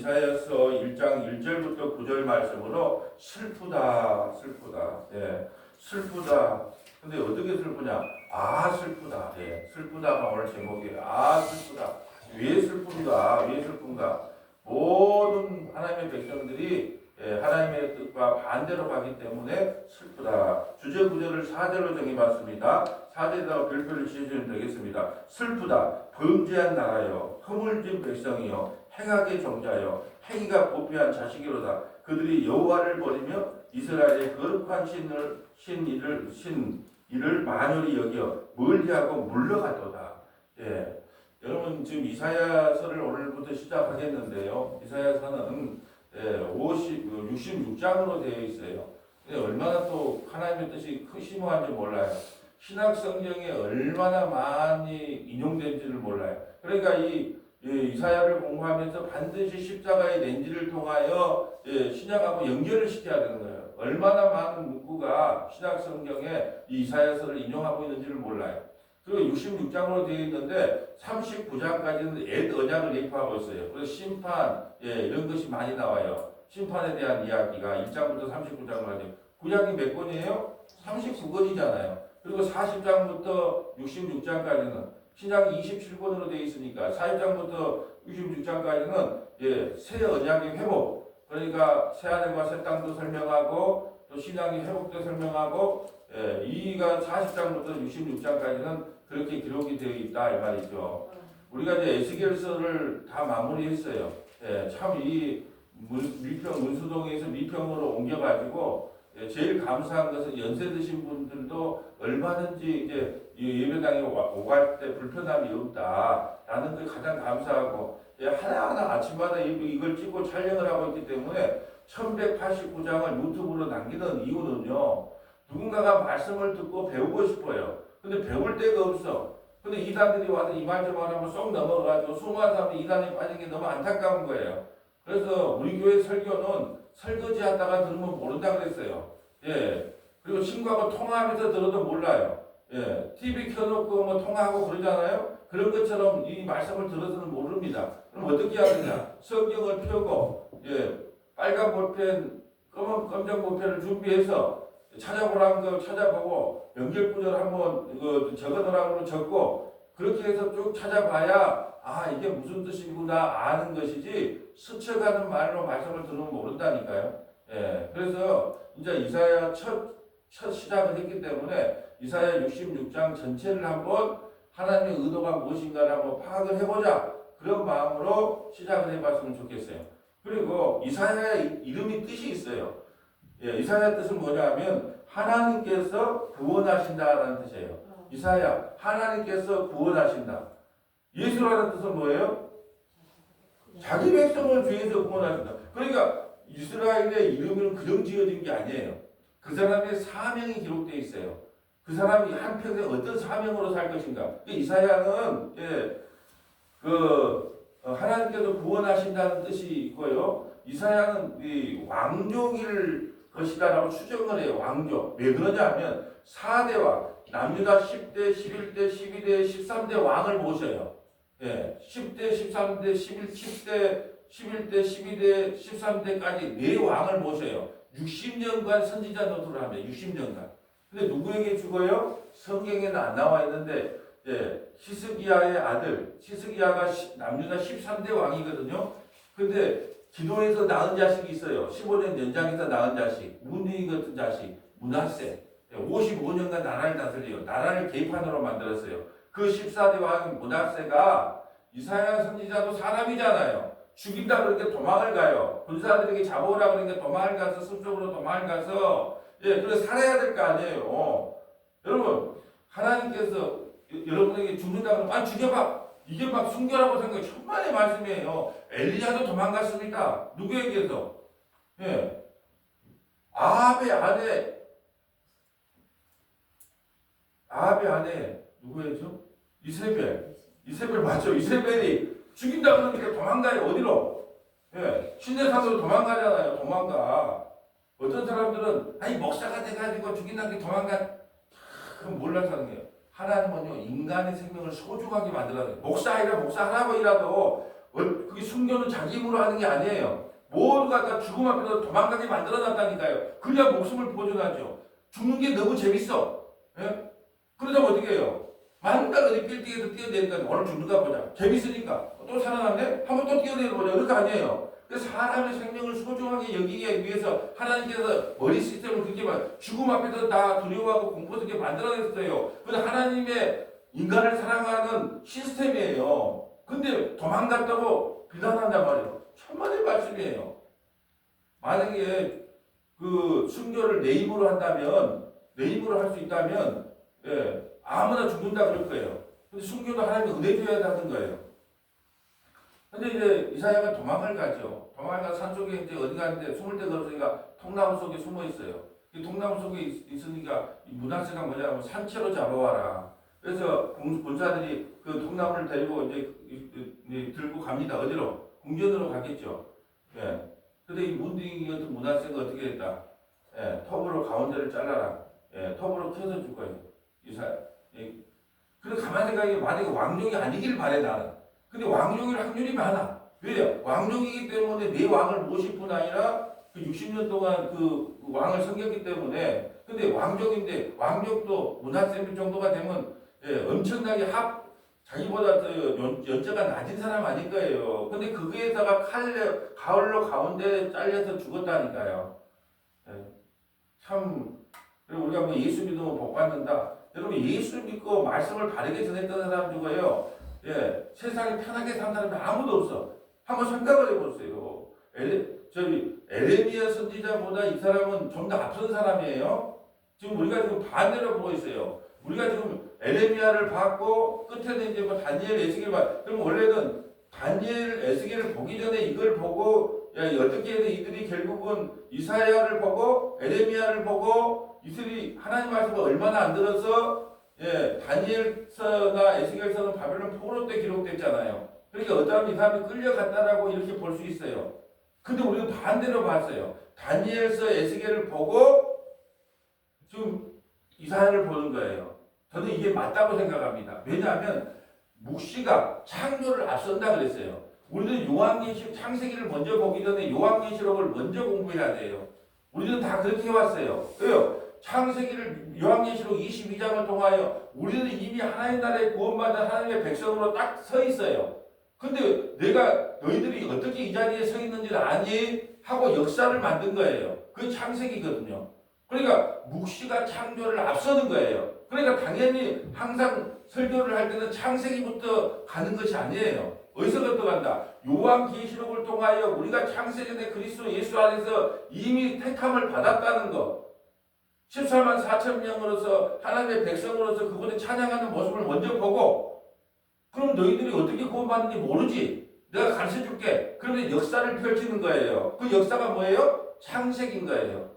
이사야서 1장 1절부터 9절 말씀으로 슬프다, 슬프다, 예, 슬프다. 근데 어떻게 슬프냐? 아, 슬프다. 예, 슬프다가 오늘 제목이에요. 아, 슬프다. 왜 슬픈가? 왜 슬픈가? 모든 하나님의 백성들이 하나님의 뜻과 반대로 가기 때문에 슬프다. 주제 구절을 4절로 정해봤습니다. 4절에다가 별표를 지어주면 되겠습니다. 슬프다. 범죄한 나라여, 허물진 백성이여, 행악의 종자여, 행위가 부패한 자식이로다. 그들이 여호와를 버리며 이스라엘의 거룩한 신이를 만홀히 여겨 멀리하고 물러갔도다. 예. 여러분 지금 이사야서를 오늘부터 시작하겠는데요. 이사야서는 66장으로 되어 있어요. 근데 얼마나 또 하나님의 뜻이 심오한지 몰라요. 신약 성경에 얼마나 많이 인용된지를 몰라요. 그러니까 이 이사야를 공부하면서 반드시 십자가의 렌즈를 통하여 신약하고 연결을 시켜야 되는 거예요. 얼마나 많은 문구가 신약 성경에 이 이사야서를 인용하고 있는지를 몰라요. 그리고 66장으로 되어 있는데 39장까지는 옛 언약을 예표하고 있어요. 그래서 심판, 이런 것이 많이 나와요. 심판에 대한 이야기가 1장부터 39장까지. 구약이 몇 권이에요? 39권이잖아요. 그리고 40장부터 66장까지는 신약이 27권으로 되어 있으니까 40장부터 66장까지는 새 언약의 회복. 그러니까 새 하늘과 새 땅도 설명하고 또 신약의 회복도 설명하고 이가 40장부터 66장까지는 그렇게 기록이 되어 있다 이 말이죠. 우리가 이제 에스겔서를 다 마무리했어요. 참 이 밀평 문수동에서 밀평으로 옮겨가지고 제일 감사한 것은 연세 드신 분들도 얼마든지 이제 예배당에 오갈 때 불편함이 없다라는 게 가장 감사하고 하나하나 아침마다 이걸 찍고 촬영을 하고 있기 때문에 1189장을 유튜브로 남기는 이유는요. 누군가가 말씀을 듣고 배우고 싶어요. 근데 배울 데가 없어. 근데 이단들이 와서 이 말 좀 하면 쏙 넘어가가지고 수많은 사람이 이단에 빠진 게 너무 안타까운 거예요. 그래서 우리 교회 설교는 설거지 하다가 들으면 모른다 그랬어요. 그리고 친구하고 통화하면서 들어도 몰라요. TV 켜놓고 뭐 통화하고 그러잖아요. 그런 것처럼 이 말씀을 들어서는 모릅니다. 그럼 어떻게 해야 되냐? 성경을 펴고, 빨간 볼펜, 검정 볼펜을 준비해서 찾아보라는 거 찾아보고 연결 구절 한번 적어놓으라는 거 적고 그렇게 해서 쭉 찾아봐야 이게 무슨 뜻이구나 아는 것이지 스쳐가는 말로 말씀을 들으면 모른다니까요. 그래서 이제 이사야 첫 시작을 했기 때문에 이사야 66장 전체를 한번 하나님의 의도가 무엇인가를 한번 파악을 해보자 그런 마음으로 시작을 해봤으면 좋겠어요. 그리고 이사야의 이름이 뜻이 있어요. 이사야 뜻은 뭐냐면 하나님께서 구원하신다라는 뜻이에요. 이사야 하나님께서 구원하신다. 예수라는 뜻은 뭐예요? 자기 백성을 죄에서 구원하신다. 그러니까 이스라엘의 이름은 그냥 지어진 게 아니에요. 그 사람의 사명이 기록되어 있어요. 그 사람이 한평생 어떤 사명으로 살 것인가. 이사야는 하나님께서 구원하신다는 뜻이 있고요. 이사야는 이 왕족일 것이다라고 추정을 해요. 왕족. 왜 그러냐면 4대 왕, 남유다 10대, 11대, 12대, 13대 왕을 모셔요. 10대, 13대, 10대, 11대, 12대, 13대까지 4왕을 모셔요. 60년간 선지자 노릇을 합니다. 60년간. 근데 누구에게 죽어요? 성경에는 안 나와 있는데 히스기야의 아들, 히스기야가 남유다 13대 왕이거든요. 근데 기도에서 낳은 자식이 있어요. 15년 연장해서 낳은 자식, 문둥이 같은 자식, 므낫세. 55년간 나라를 다스려요. 나라를 개판으로 만들었어요. 그 14대 왕 므낫세가 이사야 선지자도 사람이잖아요. 죽인다 그러니까 도망을 가요. 군사들에게 잡아오라 그러니까 도망을 가서 숲속으로 도망을 가서 그래서 살아야 될 거 아니에요. 여러분 하나님께서 여러분에게 죽는다 그러면 죽여봐. 이게 막 순결하고 생각해. 천만의 말씀이에요. 엘리야도 도망갔습니다. 누구에게서? 아합의 아내 누구였죠? 이세벨 맞죠? 이세벨이 죽인다 그러니까 도망가요. 어디로? 신내산으로 도망가잖아요. 도망가. 어떤 사람들은 목사가 돼가지고 죽인다는 게 도망가. 그건 몰라서 하는 거예요. 하나님은요 인간의 생명을 소중하게 만들어요. 목사 아니라 목사 할아버지라도 그게 순교는 자기 힘으로 하는 게 아니에요. 모두가 다 죽음 앞에서 도망가게 만들어놨다니까요. 그래야 목숨을 보존하죠. 죽는 게 너무 재밌어. 예? 그러다가 어떻게 해요? 만날 어디 빌딩에서 뛰어내니까 오늘 죽는가 보자. 재밌으니까. 또 살아났네? 한번 또 뛰어내보자. 그거 아니에요. 그래서 사람의 생명을 소중하게 여기기 위해서 하나님께서 머리 시스템을 그렇게 죽음 앞에서 다 두려워하고 공포스럽게 만들어냈어요. 그건 하나님의 인간을 사랑하는 시스템이에요. 근데 도망갔다고 비난한단 말이에요. 천만의 말씀이에요. 만약에 그 순교를 내 힘으로 한다면, 내 힘으로 할 수 있다면, 예, 아무나 죽는다 그럴 거예요. 근데 순교도 하나님이 은혜 줘야 하는 거예요. 근데 이제 이사야가 도망을 가죠. 도망을 산속에 이제 어디 가는데 숨을 데 걸었으니까 통나무 속에 숨어 있어요. 이 통나무 속에 있으니까 이 문하세가 뭐냐면 산채로 잡아와라. 그래서 군사들이 그 통나무를 데리고 이제 들고 갑니다. 어디로? 궁전으로 가겠죠. 예. 근데 이 문둥이였던 문하세가 어떻게 했다? 예. 톱으로 가운데를 잘라라. 예. 톱으로 켜서 줄 거예요. 이사야. 예. 그래 가만히 생각해 만약에 왕족이 아니길 바래 나는. 근데 왕족일 확률이 많아. 왜요? 왕족이기 때문에 내 왕을 모실 뿐 아니라 그 60년 동안 그 왕을 섬겼기 때문에. 근데 왕족인데 왕족도 문하세 정도가 되면 예, 엄청나게 자기보다 연차가 낮은 사람 아닐 거예요. 근데 거기에다가 가을로 가운데 잘려서 죽었다니까요. 예, 참. 그리고 우리가 뭐 예수 믿으면 복 받는다. 여러분 예수 믿고 말씀을 바르게 전했던 사람 중에요. 예, 세상에 편하게 산 사람이 아무도 없어. 한번 생각을 해보세요. 에레미야 선지자보다 이 사람은 좀 더 앞선 사람이에요. 지금 우리가 지금 반대로 보고 있어요. 우리가 지금 에레미야를 받고 끝에는 이제 뭐 다니엘, 에스겔 그럼 원래는 다니엘, 에스겔을 보기 전에 이걸 보고 야, 어떻게 해서 이들이 결국은 이사야를 보고 에레미야를 보고 이들이 하나님 말씀을 얼마나 안 들어서 예, 다니엘서나 에스겔서는 바벨론 포로 때 기록됐잖아요. 그러니까 어떤 이 사람이 끌려갔다라고 이렇게 볼 수 있어요. 근데 우리는 반대로 봤어요. 다니엘서 에스겔을 보고 지금 이사야를 보는 거예요. 저는 이게 맞다고 생각합니다. 왜냐하면 묵시가 창조를 앞선다 그랬어요. 우리는 요한계시록 창세기를 먼저 보기 전에 요한계시록을 먼저 공부해야 돼요. 우리는 다 그렇게 해왔어요. 왜요? 창세기를 요한계시록 22장을 통하여 우리는 이미 하나님 나라에 구원받은 하나님의 백성으로 딱 서 있어요. 근데 내가 너희들이 어떻게 이 자리에 서 있는지를 아니? 하고 역사를 만든 거예요. 그게 창세기거든요. 그러니까 묵시가 창조를 앞서는 거예요. 그러니까 당연히 항상 설교를 할 때는 창세기부터 가는 것이 아니에요. 어디서부터 간다? 요한계시록을 통하여 우리가 창세전에 그리스도 예수 안에서 이미 택함을 받았다는 것. 14만 4천 명으로서 하나님의 백성으로서 그분의 찬양하는 모습을 먼저 보고 그럼 너희들이 어떻게 구원받는지 모르지. 내가 가르쳐줄게. 그러면 역사를 펼치는 거예요. 그 역사가 뭐예요? 창세기인 거예요.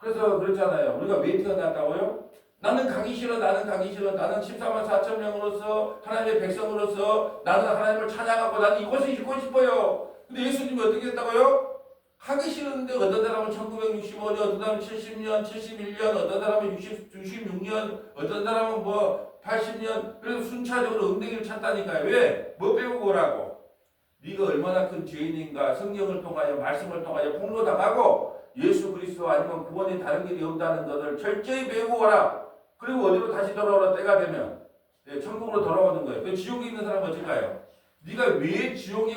그래서 그렇잖아요. 우리가 왜 태어났다고요? 나는 가기 싫어. 나는 가기 싫어. 나는 14만 4천 명으로서 하나님의 백성으로서 나는 하나님을 찬양하고 나는 이곳에 있고 싶어요. 근데 예수님이 어떻게 했다고요? 하기 싫은데 어떤 사람은 1965년, 어떤 사람은 70년, 71년, 어떤 사람은 66년, 어떤 사람은 뭐 80년. 그래서 순차적으로 엉덩이를 찼다니까요. 왜? 뭐 배우고 오라고? 네가 얼마나 큰 죄인인가 성경을 통하여 말씀을 통하여 폭로당하고 예수 그리스도 아니면 구원이 다른 길이 없다는 것을 철저히 배우고 오라. 그리고 어디로 다시 돌아오라 때가 되면 천국으로 돌아오는 거예요. 그 지옥에 있는 사람은 어디 가요? 네가 왜 지옥에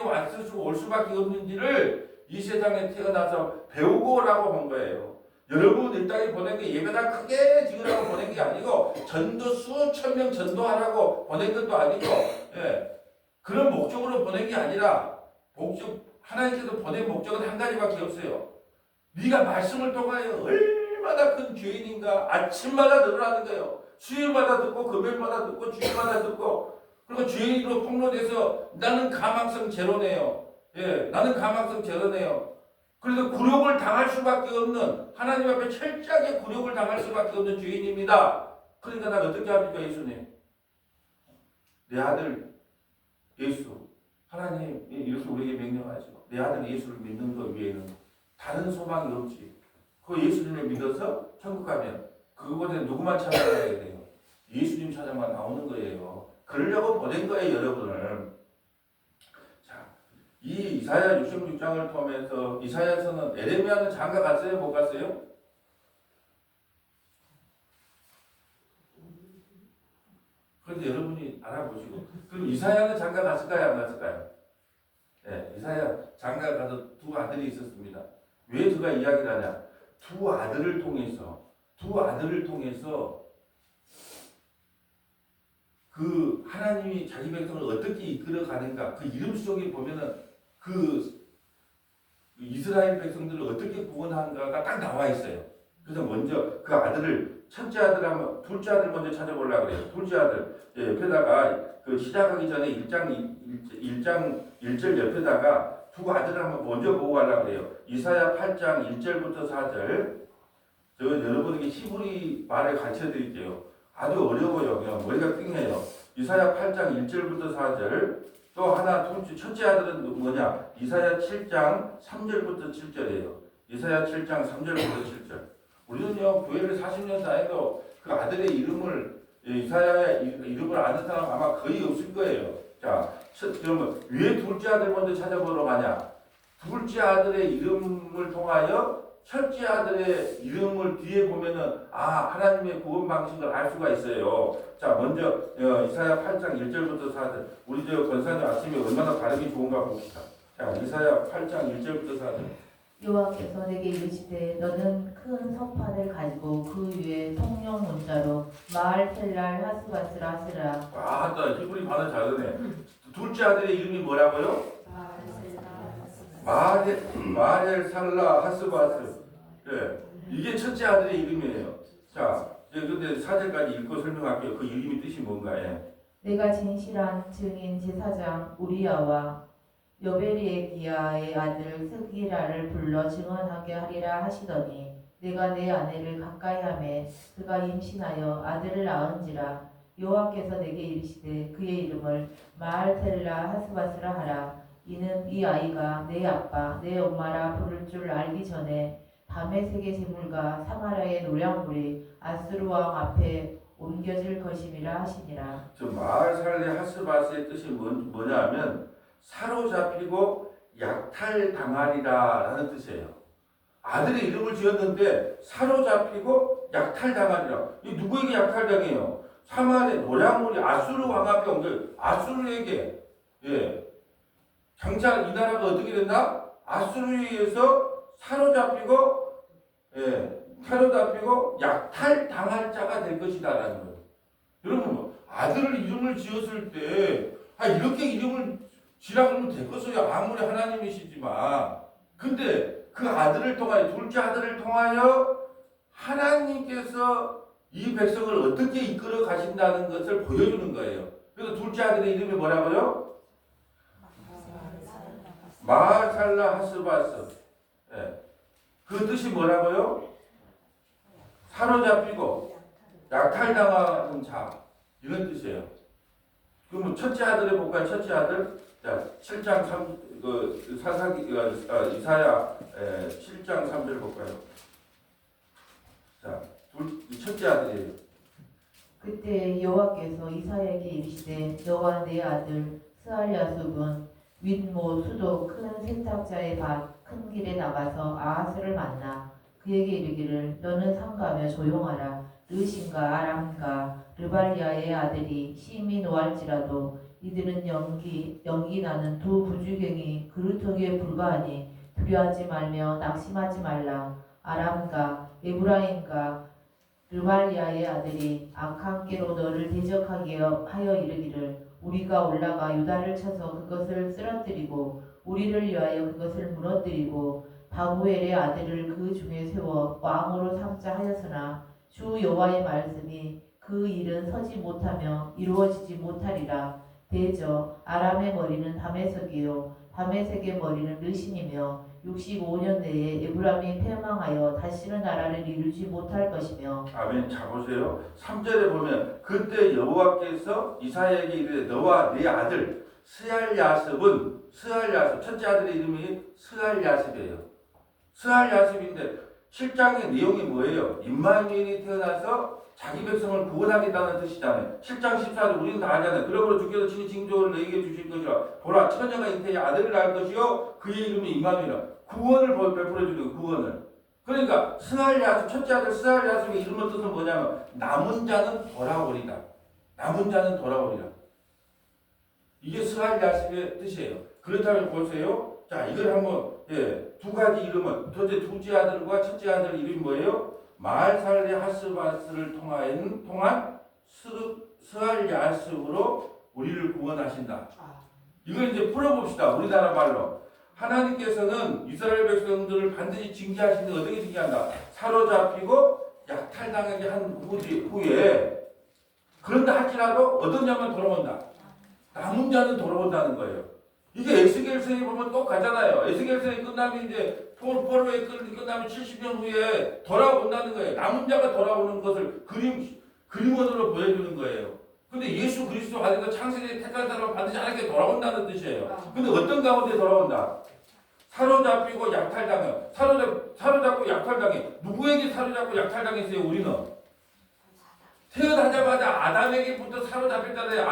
올 수밖에 없는지를 이 세상에 태어나서 배우고 오라고 한 거예요. 여러분 이 땅에 보낸 게 예배당 크게 지으라고 보낸 게 아니고 전도 수천 명 전도하라고 보낸 것도 아니고 예, 그런 목적으로 보낸 게 아니라 하나님께서 보낸 목적은 한 가지밖에 없어요. 네가 말씀을 통하여 얼마나 큰 죄인인가 아침마다 들으라는 거예요. 수요일마다 듣고 금요일마다 듣고 주일마다 듣고 그리고 죄인으로 폭로돼서 나는 가망성 제로네요. 예, 나는 가망성 제로네요. 그래서 굴욕을 당할 수밖에 없는 하나님 앞에 철저하게 굴욕을 당할 수밖에 없는 죄인입니다. 그러니까 나 어떻게 합니까 예수님? 내 아들 예수 하나님 이렇게 우리에게 명령하시고 내 아들 예수를 믿는 것 외에는 다른 소망이 없지. 그 예수님을 믿어서 천국 가면 그곳에 누구만 찾아가야 돼요? 예수님 찾아만 나오는 거예요. 그러려고 보낸 거예요 여러분을. 자, 이 이사야 66장을 통해서 이사야서는 에레미야는 장가 갔어요? 못 갔어요? 그런데 여러분이 알아보시고 그럼 이사야는 장가 갔을까요? 안 갔을까요? 네, 이사야 장가 가서 두 아들이 있었습니다. 왜 제가 이야기를 하냐? 두 아들을 통해서 그 하나님이 자기 백성을 어떻게 이끌어 가는가 그 이름 속에 보면은 그 이스라엘 백성들을 어떻게 구원하는가가 딱 나와 있어요. 그래서 먼저 그 아들을 첫째 아들 하면 둘째 아들 먼저 찾아보려고 그래요. 둘째 아들 옆에다가 그 시작하기 전에 1장 1절 옆에다가 두 아들을 한번 먼저 보고 가려고 그래요. 이사야 8장 1절부터 4절. 저 여러분에게 히브리 말을 가르쳐 드릴게요. 아주 어려워요. 그냥 머리가 띵해요. 이사야 8장 1절부터 4절. 또 하나 첫째 아들은 뭐냐? 이사야 7장 3절부터 7절이에요. 이사야 7장 3절부터 7절. 우리는요 교회를 40년 다해도 그 아들의 이름을 이사야의 이름을 아는 사람 아마 거의 없을 거예요. 자, 그러면 왜 둘째 아들 먼저 찾아보러 가냐? 둘째 아들의 이름을 통하여 첫째 아들의 이름을 뒤에 보면은 하나님의 구원 방식을 알 수가 있어요. 자, 먼저 이사야 8장 1절부터 4절. 우리 저 권사님 아침에 얼마나 발음이 좋은가 봅시다. 자, 이사야 8장 1절부터 4절. 여호와께서 내게 이르시되 너는 큰 석판을 가지고 그 위에 성령 문자로 마알텔랄 하스바스라 쓰라. 또 히브리 발음 잘하네. 둘째 아들의 이름이 뭐라고요? 마헬 살라 하스바스. 네, 이게 첫째 아들의 이름이에요. 자, 근데 4절까지 읽고 설명할게요. 그 이름이 뜻이 뭔가요? 내가 진실한 증인 제사장 우리야와 여베리기야의 아들 스기라를 불러 증언하게 하리라 하시더니 내가 내 아내를 가까이 하매 그가 임신하여 아들을 낳은지라. 여호와께서 내게 이르시되 그의 이름을 마알텔라 하스바스라 하라. 이는 이 아이가 내 아빠 내 엄마라 부를 줄 알기 전에 다메섹의 제물과 사마라의 노량물이 아수르 왕 앞에 옮겨질 것임이라 하시니라. 저 마알살레 하스바스의 뜻이 뭐냐면 사로잡히고 약탈당하리라라는 뜻이에요. 아들의 이름을 지었는데 사로잡히고 약탈당하리라. 이 누구에게 약탈당해요? 사마리아 노량물이 아수르 왕 앞에 옮겨. 아수르에게. 장차 이 나라가 어떻게 된다? 아수르에 의해서 사로잡히고 약탈당할 자가 될 것이다라는 거예요. 여러분 아들을 이름을 지었을 때 이렇게 이름을 지라 그러면 됐겠어요. 아무리 하나님이시지만. 근데 그 아들을 통하여 둘째 아들을 통하여 하나님께서 이 백성을 어떻게 이끌어 가신다는 것을 보여주는 거예요. 그래서 둘째 아들의 이름이 뭐라고요? 마살라 하스바스. 그 뜻이 뭐라고요? 사로잡히고 약탈당하는 자 이런 뜻이에요. 그러면 첫째 아들의 볼까요? 첫째 아들. 자, 7장 3 이사야 7장 3절 볼까요? 자, 첫째 아들이에요. 그때 여호와께서 이사야에게 이르시되 너와 내 아들 스알야숲은 윗모 수도 큰 세탁자의 밭 큰 길에 나가서 아하스를 만나 그에게 이르기를 너는 삼가며 조용하라. 르신과 아람과 르발리아의 아들이 심히 노할지라도 이들은 연기 나는 두 부주경이 그루터기에 불과하니 두려워하지 말며 낙심하지 말라. 아람과 에브라임과 르발리아의 아들이 악한 깨로 너를 대적하게 하여 이르기를 우리가 올라가 유다를 쳐서 그것을 쓰러뜨리고 우리를 위하여 그것을 무너뜨리고 바구엘의 아들을 그 중에 세워 왕으로 삼자 하였으나 주 여호와의 말씀이 그 일은 서지 못하며 이루어지지 못하리라. 대저 아람의 머리는 다메섹이요 다메섹의 머리는 르신이며 65년 내에 에브라임이 패망하여 다시는 나라를 이루지 못할 것이며. 아멘. 자 보세요. 3절에 보면 그때 여호와께서 이사야에게 이르되 너와 네 아들 스알야습은 첫째 아들의 이름이 스알야습이에요. 스알야습인데 7장의 내용이 뭐예요? 임마누엘이 태어나서 자기 백성을 구원하겠다는 뜻이잖아요. 7장 14절 우리는 다 알잖아요. 그러므로 주께서 친히 징조를 너희에게 주실 것이라. 보라 처녀가 잉태에 아들을 낳을 것이요 그의 이름이 임마누엘이라. 구원을 베풀어 주는 구원을. 그러니까 스알 야수 첫째 아들 스알 야수의 이름의 뜻은 뭐냐면 남은 자는 돌아오리라. 남은 자는 돌아오리라. 이게 스알 야수의 뜻이에요. 그렇다면 보세요. 자 이걸 한번 두 가지 이름은 둘째 아들과 첫째 아들 이름이 뭐예요? 마알살레 하스바스를 통한 스알 야습으로 우리를 구원하신다. 이걸 이제 풀어봅시다. 우리나라 말로. 하나님께서는 이스라엘 백성들을 반드시 징계하시는데 어떻게 징계한다? 사로잡히고 약탈당하게 한 후에 그런다 할지라도 어떤 자만 돌아온다. 남은 자는 돌아온다는 거예요. 이게 에스겔서에 보면 똑같잖아요. 에스겔서에 끝나면 이제 포로에 끝나면 70년 후에 돌아온다는 거예요. 남은 자가 돌아오는 것을 그림원으로 보여주는 거예요. 근데 예수 그리스도 안에서 창세기에 택한 사람은 반드시 하나님께 돌아온다는 뜻이에요. 근데 어떤 가운데 돌아온다? 사로잡히고 약탈당해. 사로잡고 약탈당해. 누구에게 사로잡고 약탈당했어요? 우리는 태어나자마자 아담에게부터 사로잡혔잖아요.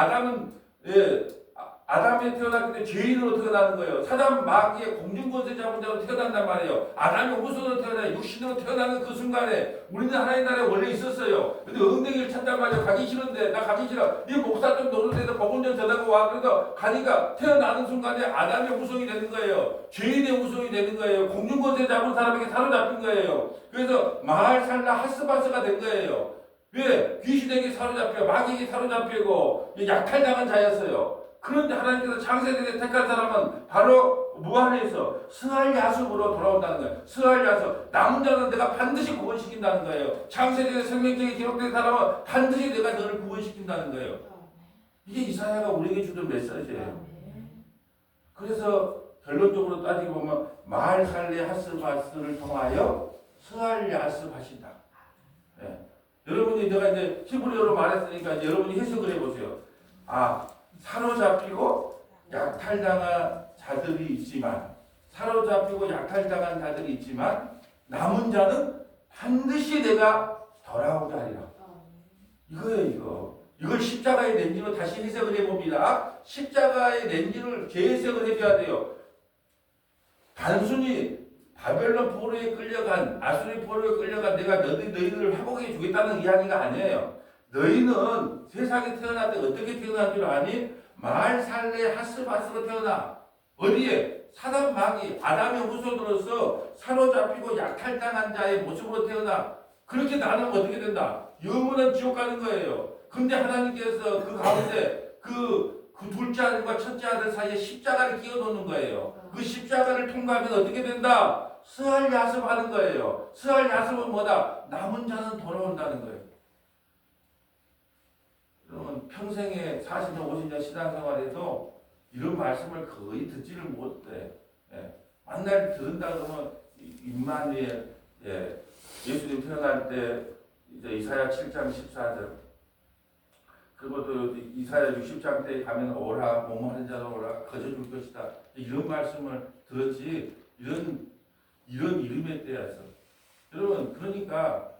아담이 태어났기 때문에 죄인으로 태어나는 거예요. 사단 마귀의 공중권세 잡은 자로 태어난단 말이에요. 아담의 후손으로 태어나요. 육신으로 태어나는 그 순간에 우리는 하나님 나라에 원래 있었어요. 근데 엉덩이를 찬단 말이에요. 가기 싫은데 나 가기 싫어. 네 목사 좀 노릇해서 복음 좀 전하고 와. 그래서 가니까 태어나는 순간에 아담의 후손이 되는 거예요. 죄인의 후손이 되는 거예요. 공중권세 잡은 사람에게 사로잡힌 거예요. 그래서 마알살라 하스바스가 된 거예요. 왜? 귀신에게 사로잡혀 마귀에게 사로잡히고 약탈당한 자였어요. 그런데 하나님께서 창세기에 택한 사람은 바로 무한에서 스알 야습으로 돌아온다는 거예요. 스알 야습. 남은 자는 내가 반드시 구원시킨다는 거예요. 창세기의 생명책에 기록된 사람은 반드시 내가 너를 구원시킨다는 거예요. 이게 이사야가 우리에게 주는 메시지예요. 그래서 결론적으로 따지고 보면 마알살레 하스바스를 통하여 스알 야습하신다. 네. 여러분이 제가 이제 히브리어로 말했으니까 이제 여러분이 해석을 해보세요. 사로잡히고 약탈당한 자들이 있지만 남은 자는 반드시 내가 돌아오게 하리라. 이거예요. 이걸 십자가의 렌즈로 다시 해석을 해봅니다. 십자가의 렌즈를 재해석을 해줘야 돼요. 단순히 바벨론 포로에 끌려간 아수리 포로에 끌려간 내가 너희들을 회복해 주겠다는 이야기가 아니에요. 너희는 세상에 태어날 때 어떻게 태어난 줄 아니? 마알살레 하스바스로 태어나. 어디에? 사단 마귀 아담의 후손으로서 사로잡히고 약탈당한 자의 모습으로 태어나. 그렇게 나누면 어떻게 된다? 영원한 지옥 가는 거예요. 근데 하나님께서 그 가운데 그 둘째 아들과 첫째 아들 사이에 십자가를 끼워 놓는 거예요. 그 십자가를 통과하면 어떻게 된다? 스알 야습하는 거예요. 스알 야습은 뭐다? 남은 자는 돌아온다는 거예요. 그러면 평생에 40년, 50년 신앙생활에도 이런 말씀을 거의 듣지를 못해. 만날 들은다 그러면 임마누엘, 예수님 태어날 때 이제 이사야 7장 14절, 그리고 또 이사야 60장 때 가면 오라, 뭐뭐하는 자로 오라, 거저줄 것이다. 이런 말씀을 들었지. 이런 이름에 대해서. 여러분, 그러니까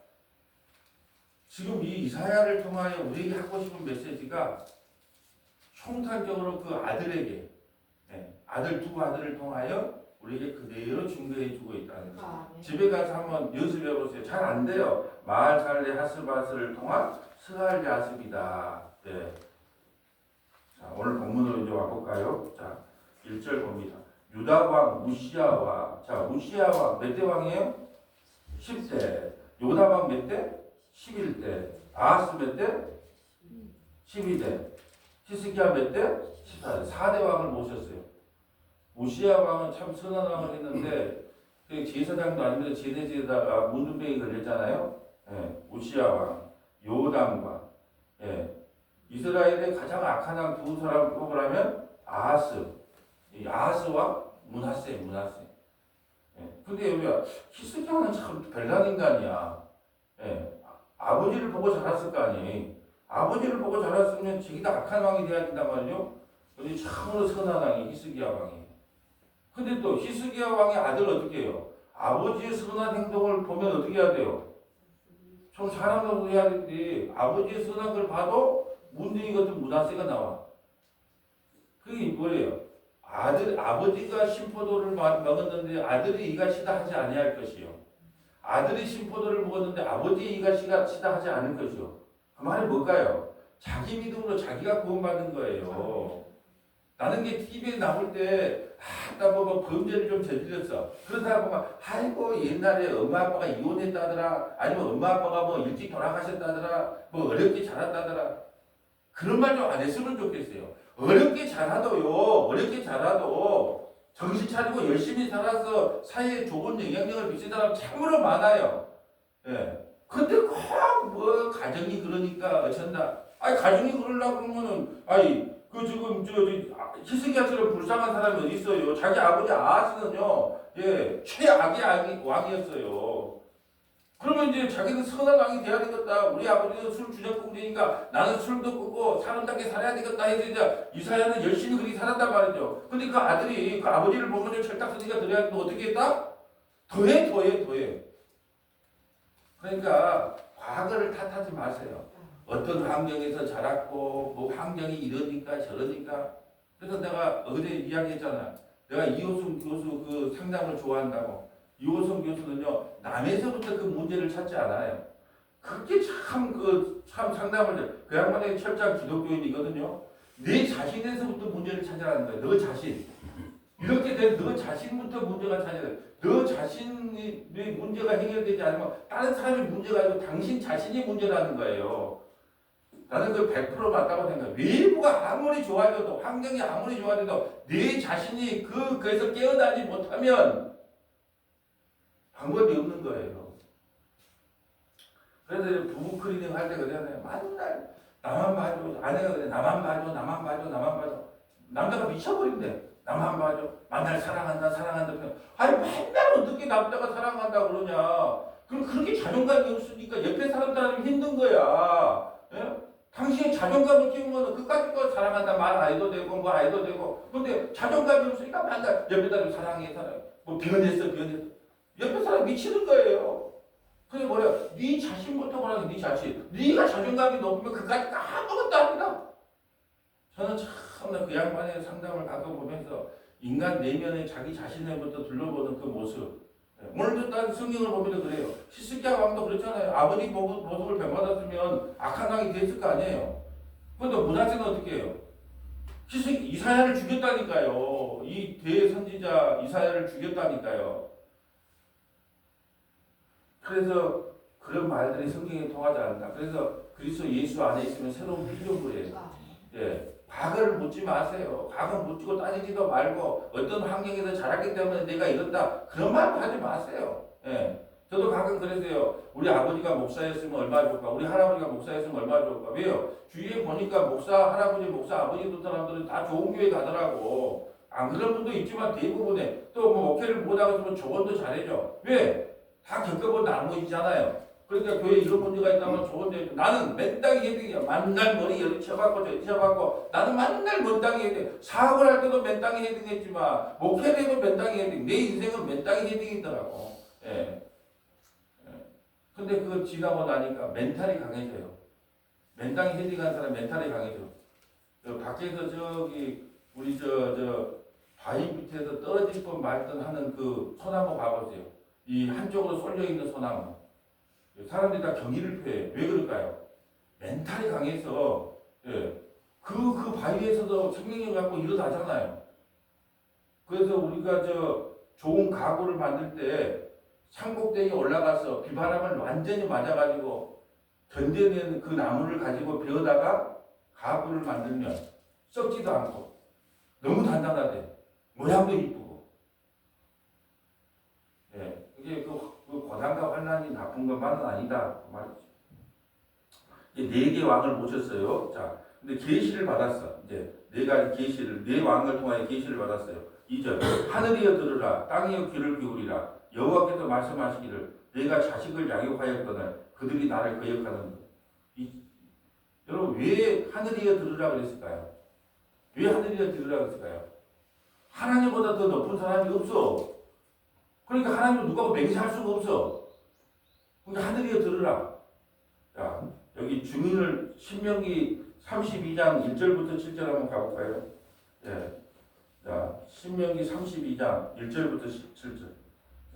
지금 이 이사야를 통하여 우리에게 하고 싶은 메시지가 총탄적으로 그 아들에게, 아들 두 아들을 통하여 우리에게 그대로 증거해 주고 있다는 거죠. 집에 가서 한번 연습해 보세요. 잘 안 돼요. 마알살레 하스바스를 통한 스알 야습이다. 자, 오늘 본문으로 이제 와볼까요? 자, 1절 봅니다. 유다왕 우시아와, 자, 우시아왕 몇 대 왕이에요? 10대. 요다왕 몇 대? 11대. 아하스 몇 대? 12대. 히스기야 몇 대? 14대. 4대 왕을 모셨어요. 우시아 왕은 참 선한 왕을 했는데 제사장도 아니면서 제내지에다가 문둥병이 걸렸잖아요. 우시아 왕, 요담과 이스라엘의 가장 악한 왕 두 사람 뽑으라면 아하스, 아하스와 문하세. 근데 우리가 히스기야는 참 별난 인간이야. 아버지를 보고 자랐을 거 아니. 아버지를 보고 자랐으면 자기도 악한 왕이 돼야 된단 말이죠. 근데 참으로 선한 왕이 히스기야 왕이. 근데 또 히스기야 왕의 아들 어떻게 해요? 아버지의 선한 행동을 보면 어떻게 해야 돼요? 좀 사랑하고 해야 되는데 아버지의 선한 걸 봐도 문둥이 같은 문화세가 나와. 그게 뭐예요? 아버지가 심포도를 먹었는데 아들이 이가 시다 하지 아니할 것이요. 아들이 심포도를 먹었는데 아버지 이가 시다 하지 않을 것이요. 그 말이 뭘까요? 자기 믿음으로 자기가 구원받는 거예요. 나는 게 TV에 나올 때, 나 뭐 범죄를 좀 저질렀어. 그러다가 보면, 아이고, 옛날에 엄마 아빠가 이혼했다더라. 아니면 엄마 아빠가 뭐 일찍 돌아가셨다더라. 뭐 어렵게 자랐다더라. 그런 말 좀 안 했으면 좋겠어요. 어렵게 자라도 정신 차리고 열심히 살아서 사회에 좋은 영향력을 미친 사람 참으로 많아요. 예. 근데 꼭 뭐 가정이 그러니까 어쩐다. 아니 가정이 그러려고 그러면은 그 지금 히스기야처럼 불쌍한 사람이 어디 있어요? 자기 아버지 아하스는요, 최악의 왕이었어요. 그러면 이제 자기는 선한 왕이 돼야 되겠다. 우리 아버지는 술 주정꾼이니까 나는 술도 끊고 사람답게 살아야 되겠다 해서 이제 이사야는 열심히 그렇게 살았단 말이죠. 근데 그 아들이 그 아버지를 보면 철딱서니가 들어야 되는데 어떻게 했다? 더해. 그러니까 과거를 탓하지 마세요. 어떤 환경에서 자랐고 뭐 환경이 이러니까 저러니까. 그래서 내가 어제 이야기했잖아. 내가 이호승 교수 그 상담을 좋아한다고. 이호승 교수는요 남에서부터 그 문제를 찾지 않아요. 그게 참 상담을 그 양반이 철저한 기독교인이거든요. 내 자신에서부터 문제를 찾아라는 거예요. 너 자신. 이렇게 된 너 자신부터 문제가 찾아야 돼. 너 자신의 문제가 해결되지 않으면 다른 사람의 문제가 아니고 당신 자신이 문제라는 거예요. 나는 그 100% 맞다고 생각해. 외부가 아무리 좋아져도 환경이 아무리 좋아져도 내 자신이 그에서 깨어나지 못하면 방법이 없는 거예요. 그래서 부부 클리닝 할 때 그러잖아요. 맨날 나만 봐줘. 아내가 그래. 나만 봐줘. 남자가 미쳐버린대. 나만 봐줘. 맨날 사랑한다. 아니 맨날 어떻게 남자가 사랑한다 그러냐. 그럼 그렇게 자존감이 없으니까 옆에 사람들은 힘든 거야. 예? 당신이 자존감을 키우면 그까짓 거 사랑한다 말 안 해도 되고 뭐 안 해도 되고. 근데 자존감이 없으니까 맨날 옆에 사람 사랑해. 뭐 변했어. 옆에 사람 미치는 거예요. 그게 뭐야? 네 자신부터 보라는 네 자신. 네가 자존감이 높으면 그까짓 거 아무것도 아니다. 저는 참나 그 양반의 상담을 가끔 보면서 인간 내면의 자기 자신을부터 둘러보는 그 모습. 오늘도 딴 성경을 보면 그래요. 히스기야 왕도 그렇잖아요. 아버지 모습을 변받았으면 악한 왕이 됐을 거 아니에요. 그런데 문하세는 어떻게 해요? 이사야를 죽였다니까요. 이 대선지자 이사야를 죽였다니까요. 그래서 그런 말들이 성경에 통하지 않는다. 그래서 그리스도 예수 안에 있으면 새로운 피조물이에요. 과거를 묻지 마세요. 과거 묻고 따지지도 말고 어떤 환경에서 자랐기 때문에 내가 이렇다. 그런 말도 하지 마세요. 저도 가끔 그랬어요. 우리 아버지가 목사였으면 얼마나 좋을까. 우리 할아버지가 목사였으면 얼마나 좋을까. 왜요? 주위에 보니까 목사, 할아버지, 목사, 아버지 두 사람들은 다 좋은 교회 가더라고. 안 그런 분도 있지만 대부분에 또 뭐 목회를 못하고 있으면 조언도 잘해줘. 왜? 다 겪어본 나머지잖아요. 그러니까 교회에 이런 문제가 있다면 좋은데 나는 맨땅에 헤딩이야. 맨날 머리 여기 쳐박고 저기 쳐박고 나는 맨날 맨땅에 헤딩. 사업을 할 때도 맨땅에 헤딩했지만 목회를 해도 맨땅에 헤딩. 내 인생은 맨땅에 헤딩이더라고. 근데 그거 지나고 나니까 멘탈이 강해져요. 맨땅에 헤딩한 사람 멘탈이 강해져. 밖에서 저기 우리 바위 밑에서 떨어질 뻔 말던 하는 그 소나무 봐보세요. 이 한쪽으로 쏠려 있는 소나무. 사람들이 다 경의를 표해. 왜 그럴까요? 멘탈이 강해서, 그 바위에서도 생명력을 갖고 일어나잖아요. 그래서 우리가 좋은 가구를 만들 때 산꼭대기에 올라가서 비바람을 완전히 맞아가지고 견뎌내는 그 나무를 가지고 베어다가 가구를 만들면 썩지도 않고 너무 단단하대. 모양도 이쁘고. 이게 그 고난과 환난이 나쁜 것만은 아니다 그 말이죠. 네 개 왕을 모셨어요. 자, 근데 계시를 받았어. 이제 네 가지 계시를 네 왕을 통하여 계시를 받았어요. 2절 하늘이여 들으라 땅이여 귀를 기울이라 여호와께서 말씀하시기를 내가 자식을 양육하였거늘 그들이 나를 거역하는 여러분 왜 하늘이여 들으라 그랬을까요? 왜 하늘이여 들으라 그랬을까요? 하나님보다 더 높은 사람이 없어. 그러니까 하나님은 누가 맹세할 수가 없어. 그러니까 하늘이여 들으라. 자, 여기 증인을 신명기 32장 1절부터 7절 한번 가볼까요? 예. 자, 신명기 32장 1절부터 7절.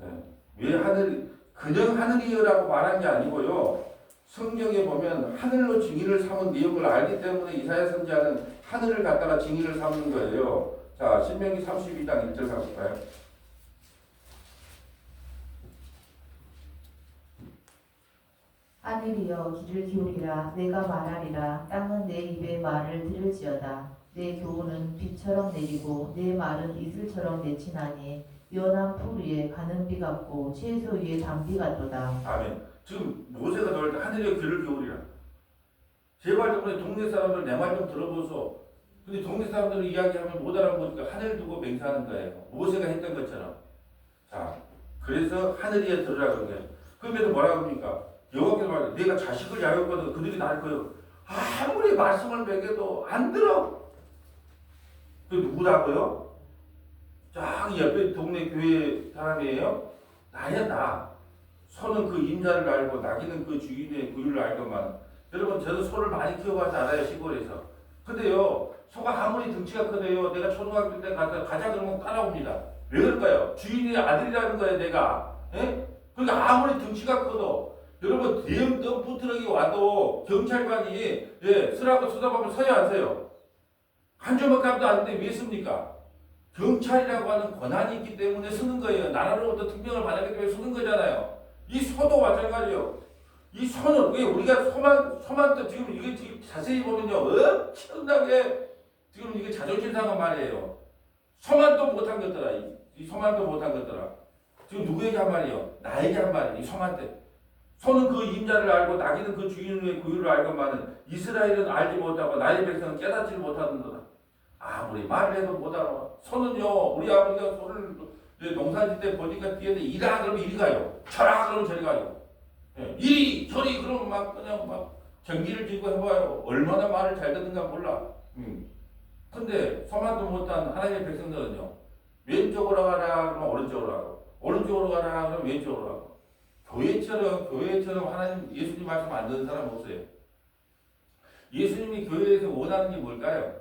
예. 왜 그냥 하늘이여라고 말한 게 아니고요. 성경에 보면 하늘로 증인을 삼은 내용을 알기 때문에 이사야 선지자는 하늘을 갖다가 증인을 삼는 거예요. 자, 신명기 32장 1절 가볼까요? 하늘이여 귀를 기울이라 내가 말하리라 땅은 내 입의 말을 들을지어다 내 교훈은 비처럼 내리고 내 말은 이슬처럼 내치나니 연한 풀 위에 가는 비 같고 채소 위에 단비 같도다. 아멘. 지금 모세가 너를 하늘에 귀를 기울이라. 제발 좀 동네 사람들 내 말 좀 들어보소. 근데 동네 사람들은 이야기하면 못 알아보니까 하늘 두고 맹세하는 거예요. 모세가 했던 것처럼. 자, 그래서 하늘이에 들으라 그런 거예요. 그러면 뭐라 그럽니까? 여호와께서 말해 내가 자식을 야겼거든 그들이 낳을 거예요. 아무리 말씀을 매겨도 안 들어. 그 누구라고요? 저기 옆에 동네 교회 사람이에요? 나야 나. 소는 그 임자를 알고 나귀는 그 주인의 구유를 알건만. 여러분 저는 소를 많이 키워봐서 알아요 시골에서. 근데요 소가 아무리 덩치가 크대요. 내가 초등학교 때 가자 그러면 따라옵니다. 왜 그럴까요? 주인의 아들이라는 거예요 내가. 예? 그러니까 아무리 덩치가 커도 여러분 대형 덤프 트럭이 와도 경찰관이 쓰라고 쳐다보면 서야 안 서요? 한 주먹값도 안 되는데 왜 씁니까? 경찰이라고 하는 권한이 있기 때문에 쓰는 거예요. 나라로부터 특명을 받았기 때문에 쓰는 거잖아요. 이 소도 마찬가지예요. 이 소는 왜 우리가 소만 또 지금 이게 지금 자세히 보면요 엄청나게 지금 이게 자존심 상한 말이에요. 소만 또 못한 것더라. 이 소만 또 못한 것더라. 지금 누구에게 한 말이에요? 나에게 한 말이에요. 이 소한테. 소는 그 임자를 알고 나귀는 그 주인의 구유를 알건만은 이스라엘은 알지 못하고 나의 백성은 깨닫지 못하는도다. 아무리 말을 해도 못 알아. 소는요 우리 아버지가 소를 농사질 때 보니까 뒤에서 이라 그러면 이리 가요. 저라 그러면 저리 가요. 이리 저리 그러면 막 그냥 막 경기를 쥐고 해봐요. 얼마나 말을 잘 듣는가 몰라. 근데 소만도 못한 하나님의 백성들은요 왼쪽으로 가라 그러면 오른쪽으로 가고 오른쪽으로 가라 그러면 왼쪽으로 가고 교회처럼 하나님 예수님 말씀 안 듣는 사람 없어요. 예수님이 교회에서 원하는 게 뭘까요?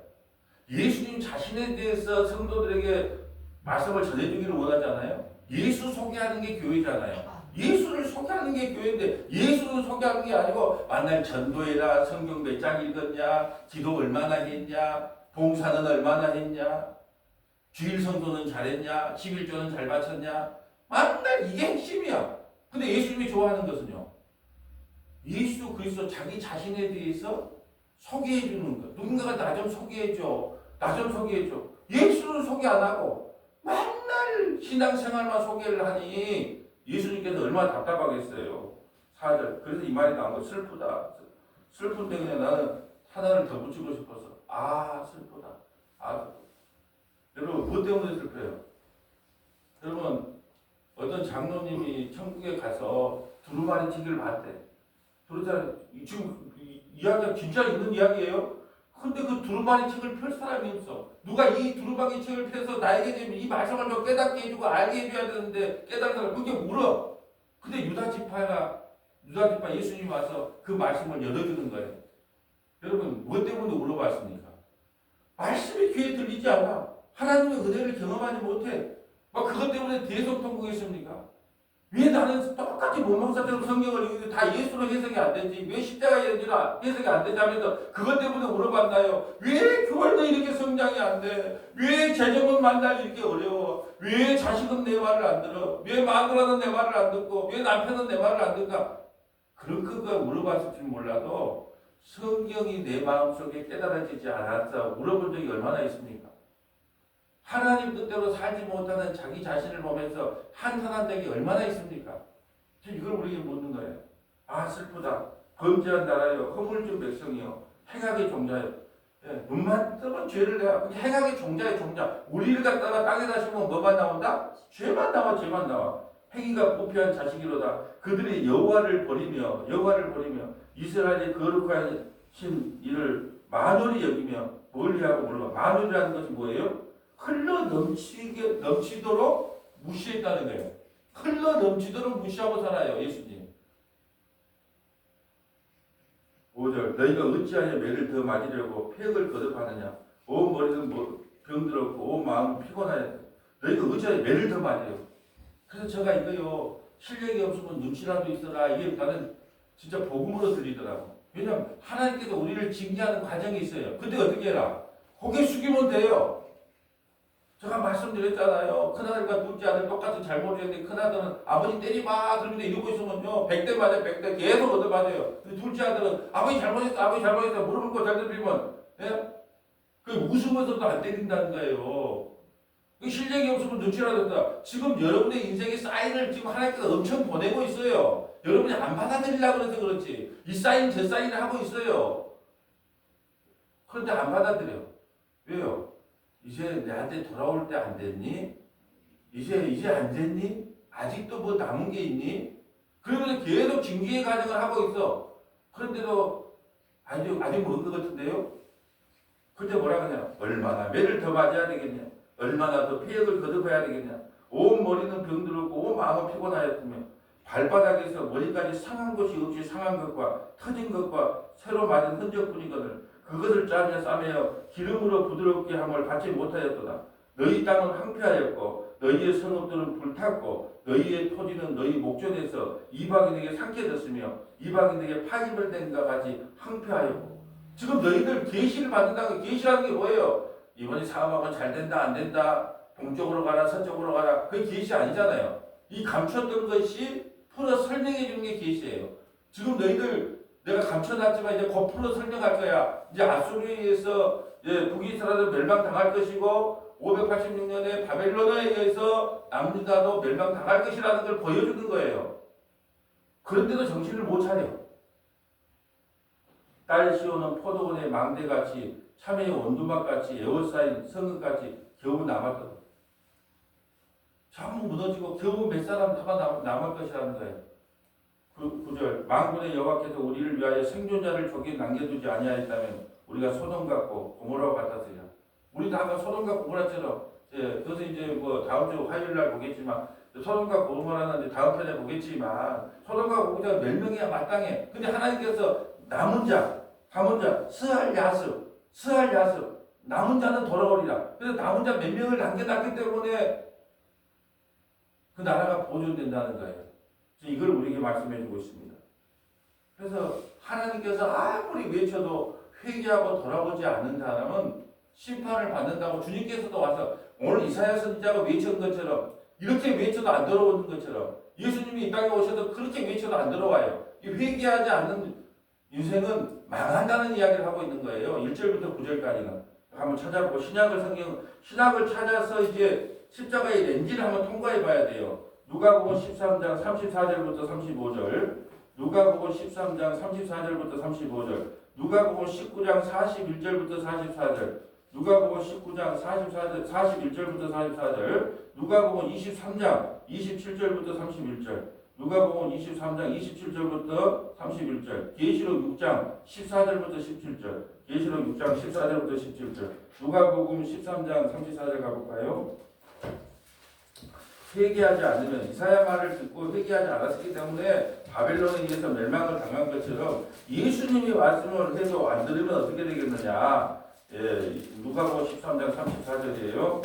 예수님 자신에 대해서 성도들에게 말씀을 전해주기를 원하잖아요. 예수 소개하는 게 교회잖아요. 예수를 소개하는 게 교회인데 예수를 소개하는 게 아니고 만날 전도해라, 성경 몇 장 읽었냐, 기도 얼마나 했냐, 봉사는 얼마나 했냐, 주일 성도는 잘했냐, 11조는 잘 바쳤냐, 만날 이게 핵심이야. 근데 예수님이 좋아하는 것은요. 예수 그리스도 자기 자신에 대해서 소개해 주는 것. 누군가가 나 좀 소개해줘. 나 좀 소개해줘. 예수는 소개 안 하고 맨날 신앙생활만 소개를 하니 예수님께서 얼마나 답답하겠어요. 4절. 그래서 이 말이 나온 거 슬프다. 슬픈데 그냥 나는 하나를 더 붙이고 싶어서 슬프다. 여러분 뭐 때문에 슬퍼요? 여러분 어떤 장로님이 천국에 가서 두루마리 튀기를 봤대. 그러자 지금 이야기가 진짜 있는 이야기예요. 근데 그 두루마리 책을 펼 사람이 없어. 누가 이 두루마리 책을 펴서 나에게 되면 이 말씀을 더 깨닫게 해주고 알게 해줘야 되는데 깨달은 사람 그게 울어. 근데 유다 지파 예수님이 와서 그 말씀을 열어주는 거예요. 여러분 뭐 때문에 울어봤습니까? 말씀이 귀에 들리지 않아. 하나님의 은혜를 경험하지 못해. 막 그것 때문에 대성통곡했습니까? 왜 나는 똑같이 문망사처럼 성경을 읽는데 다 예수로 해석이 안 되지? 왜 십자가의 연주라 해석이 안 되자면서 그것 때문에 물어봤나요? 왜 교회는 이렇게 성장이 안 돼? 왜 재정은 만날 이렇게 어려워? 왜 자식은 내 말을 안 들어? 왜 마누라는 내 말을 안 듣고? 왜 남편은 내 말을 안 듣까? 그런 거 물어봤을지 몰라도 성경이 내 마음속에 깨달아지지 않아서 물어본 적이 얼마나 있습니까? 하나님 뜻대로 살지 못하는 자기 자신을 보면서 한탄한 적이 얼마나 있습니까? 이걸 우리에게 묻는 거예요. 슬프다. 범죄한 나라여, 허물진 백성이여, 행악의 종자여. 눈만 뜨면 죄를 내가. 행악의 종자의 종자. 우리를 갖다가 땅에다 심으면 뭐만 나온다? 죄만 나와, 죄만 나와. 행위가 부패한 자식이로다. 그들이 여호와를 버리며 이스라엘의 거룩하신 이를 만홀히 여기며 멀리하고 물어봐. 만홀이라는 것이 뭐예요? 흘러 넘치도록 무시했다는 거예요. 흘러 넘치도록 무시하고 살아요. 예수님. 5절 너희가 어찌하여 매를 더 맞으려고 폐역을 거듭하느냐. 온 머리는 병들었고 온 마음은 피곤하여 너희가 어찌하여 매를 더 맞으려고. 그래서 제가 이거요 실력이 없으면 눈치라도 있어라. 이게 나는 진짜 복음으로 들리더라고. 왜냐면 하나님께서 우리를 징계하는 과정이 있어요. 근데 어떻게 해라? 고개 숙이면 돼요. 제가 말씀드렸잖아요. 큰아들과 둘째 아들 똑같은 잘못을 했는데 큰아들은 아버지 때리마 그러는데 이러고 있으면요 100대 맞아요. 100대 계속 얻어맞아요. 둘째 아들은 아버지 잘못했어 아버지 잘못했어 무릎 꿇고 잘 들리면 예? 그 웃으면서도 안 때린다는 거예요. 실력이 없으면 눈치라도 있다. 지금 여러분의 인생의 사인을 지금 하나님께서 엄청 보내고 있어요. 여러분이 안 받아들이려고 그래서 그렇지. 이 사인 저 사인을 하고 있어요. 그런데 안 받아들여. 왜요? 이제 내한테 돌아올 때 안 됐니? 이제 안 됐니? 아직도 뭐 남은 게 있니? 그러면서 계속 징계의 과정을 하고 있어. 그런데도 아직 먼 것 같은데요? 그때 뭐라 그러냐? 얼마나 매를 더 맞아야 되겠냐? 얼마나 더 폐역을 거듭해야 되겠냐? 온 머리는 병들었고 온 마음은 피곤하였으며 발바닥에서 머리까지 상한 것이 없이 상한 것과 터진 것과 새로 맞은 흔적뿐이거늘 그것을 짜며 싸매어 기름으로 부드럽게 함을 받지 못하였도다. 너희 땅은 황폐하였고 너희의 성읍들은 불탔고 너희의 토지는 너희 목전에서 이방인에게 상쾌졌으며 이방인에게 파임을 된 것 같이 황폐하였고. 지금 너희들 계시를 받는다고. 계시라는 게 뭐예요? 이번에 사업하면 잘 된다 안 된다 동쪽으로 가라 서쪽으로 가라 그게 계시 아니잖아요. 이 감췄던 것이 풀어 설명해 주는 게 계시예요. 지금 너희들 내가 감춰놨지만 이제 곧 풀어 설명할 거야. 이제 아수르에 의해서 북이스라엘은 멸망당할 것이고 586년에 바벨론에 의해서 남유다도 멸망당할 것이라는 걸 보여주는 거예요. 그런데도 정신을 못 차려. 딸 시온은 포도원의 망대같이 참외의 원두막같이 에워싸인 성읍같이 겨우 남았거든. 전부 무너지고 겨우 몇 사람 남을 것이라는 거예요. 9절 만군의 여호와께서 우리를 위하여 생존자를 조기 남겨두지 아니하였다면 우리가 소돔 같고 고모라와 같았으리라. 우리 다 소돔과 고모라처럼 그래서 이제 뭐 다음 주 화요일 날 보겠지만 소돔과 고모라는 이제 다음 편에 보겠지만 소돔과 고모라가 멸명해야 마땅해. 근데 하나님께서 남은 자 스할 야습 남은 자는 돌아오리라. 그래서 남은 자 몇 명을 남겨놨기 때문에 그 나라가 보존된다는 거예요. 이걸 우리에게 말씀해 주고 있습니다. 그래서 하나님께서 아무리 외쳐도 회개하고 돌아오지 않는 사람은 심판을 받는다고 주님께서도 와서 오늘 이사야 선지자가 외친 것처럼 이렇게 외쳐도 안 돌아오는 것처럼 예수님이 이 땅에 오셔도 그렇게 외쳐도 안 돌아와요. 이 회개하지 않는 인생은 망한다는 이야기를 하고 있는 거예요. 1절부터 9절까지는. 한번 찾아보고 신학을 찾아서 이제 십자가의 렌즈를 한번 통과해 봐야 돼요. 누가복음 13장 34절부터 35절, 누가복음 13장 34절부터 35절, 누가복음 19장 41절부터 44절, 누가복음 19장 41절부터 44절, 누가복음 23장 27절부터 31절, 누가복음 23장 27절부터 31절, 계시록 6장 14절부터 17절, 계시록 6장 14절부터 17절, 누가복음 13장 34절 가볼까요? 회개하지 않으면 이사야 말을 듣고 회개하지 않았기 때문에 바벨론에 의해서 멸망을 당한 것처럼 예수님이 말씀을 해도 안 들으면 어떻게 되겠느냐. 누가복음 13장 34절이에요.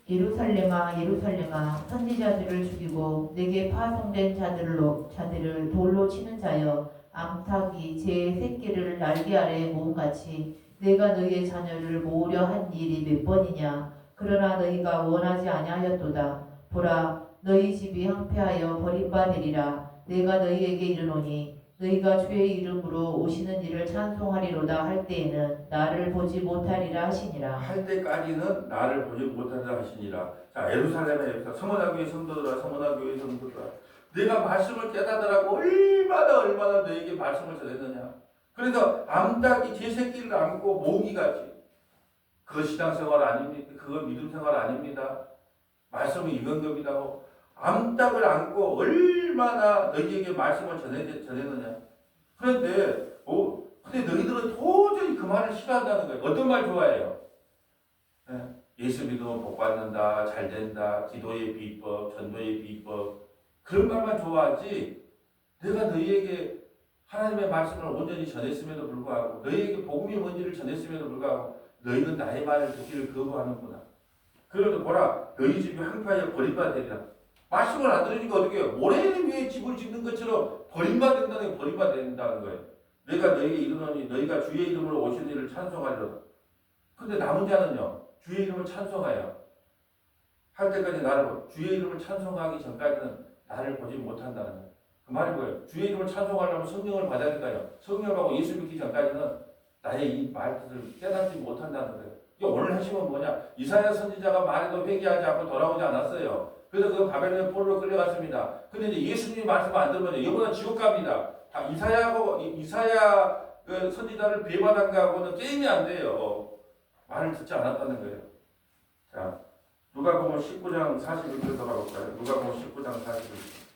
예루살렘아 예루살렘아 선지자들을 죽이고 내게 파송된 자들을 돌로 치는 자여 암탉이 제 새끼를 날개 아래 모음같이 내가 너희의 자녀를 모으려 한 일이 몇 번이냐. 그러나 너희가 원하지 아니하였도다. 보라 너희 집이 황폐하여 버림받으리라. 내가 너희에게 이르노니 너희가 주의 이름으로 오시는 이를 찬송하리로다 할 때에는 나를 보지 못하리라 하시니라. 할 때까지는 나를 보지 못하리라 하시니라. 자, 예루살렘에 서머나교회 성도들아 서머나교회 성도들아 내가 말씀을 깨닫으라고 얼마나 너에게 말씀을 전했느냐. 그래서 암탉이 제 새끼를 안고 모기같이 그거 신앙생활 아닙니까? 그거 믿음생활 아닙니다. 말씀을 읽은 겁니다. 암탉을 안고 얼마나 너희에게 말씀을 전했느냐. 그런데 근데 너희들은 도저히 그 말을 싫어한다는 거예요. 어떤 말 좋아해요? 네. 예수 믿으면 복 받는다, 잘 된다, 기도의 비법, 전도의 비법 그런 말만 좋아하지 내가 너희에게 하나님의 말씀을 온전히 전했음에도 불구하고 너희에게 복음이 뭔지를 전했음에도 불구하고 너희는 나의 말을 듣기를 거부하는구나. 그래도 보라 너희 집이 황폐하여 버림받으리라. 말씀을 안 들으니까 어떻게 해요? 모래 위에 집을 짓는 것처럼 버림받는다는 게 버림받는다는 거예요. 내가 너희에게 이르노니 너희가 주의 이름으로 오신 이를 찬송하리로다. 근데 남은 자는요 주의 이름을 찬송하여 할 때까지 나를 주의 이름을 찬송하기 전까지는 나를 보지 못한다는 거예요. 그 말이 뭐예요? 주의 이름을 찬송하려면 성령을 받으니까요. 성령을 받고 예수 믿기 전까지는 나의 이 말뜻을 깨닫지 못한다는 거예요. 이게 오늘 핵심은 뭐냐? 이사야 선지자가 말해도 회개하지 않고 돌아오지 않았어요. 그래서 그 바벨론의 포로로 끌려갔습니다. 근데 이제 예수님이 말씀 안 들으면 이거는 지옥 갑니다. 다 이사야 그 선지자를 배반한 거하고는 게임이 안 돼요. 말을 듣지 않았다는 거예요. 자, 누가복음 19장 41절 가볼까요? 누가복음 19장 41절.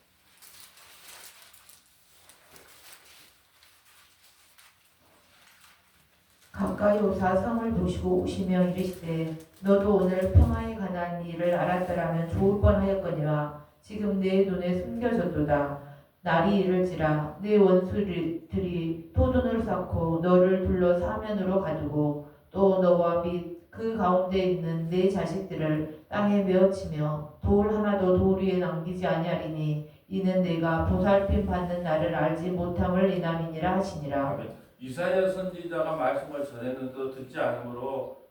가까이 오사 성을 보시고 오시며 이르시되 너도 오늘 평화에 관한 일을 알았더라면 좋을 뻔하였거니와 지금 내 눈에 숨겨졌도다. 날이 이를지라 내 원수들이 토둔을 쌓고 너를 둘러 사면으로 가두고 또 너와 및 그 가운데 있는 내 자식들을 땅에 메어치며 돌 하나도 돌 위에 남기지 아니하리니 이는 내가 보살핌 받는 날을 알지 못함을 인함이니라 하시니라. 이사야 선지자가 말씀을 전했는데 듣지 않으므로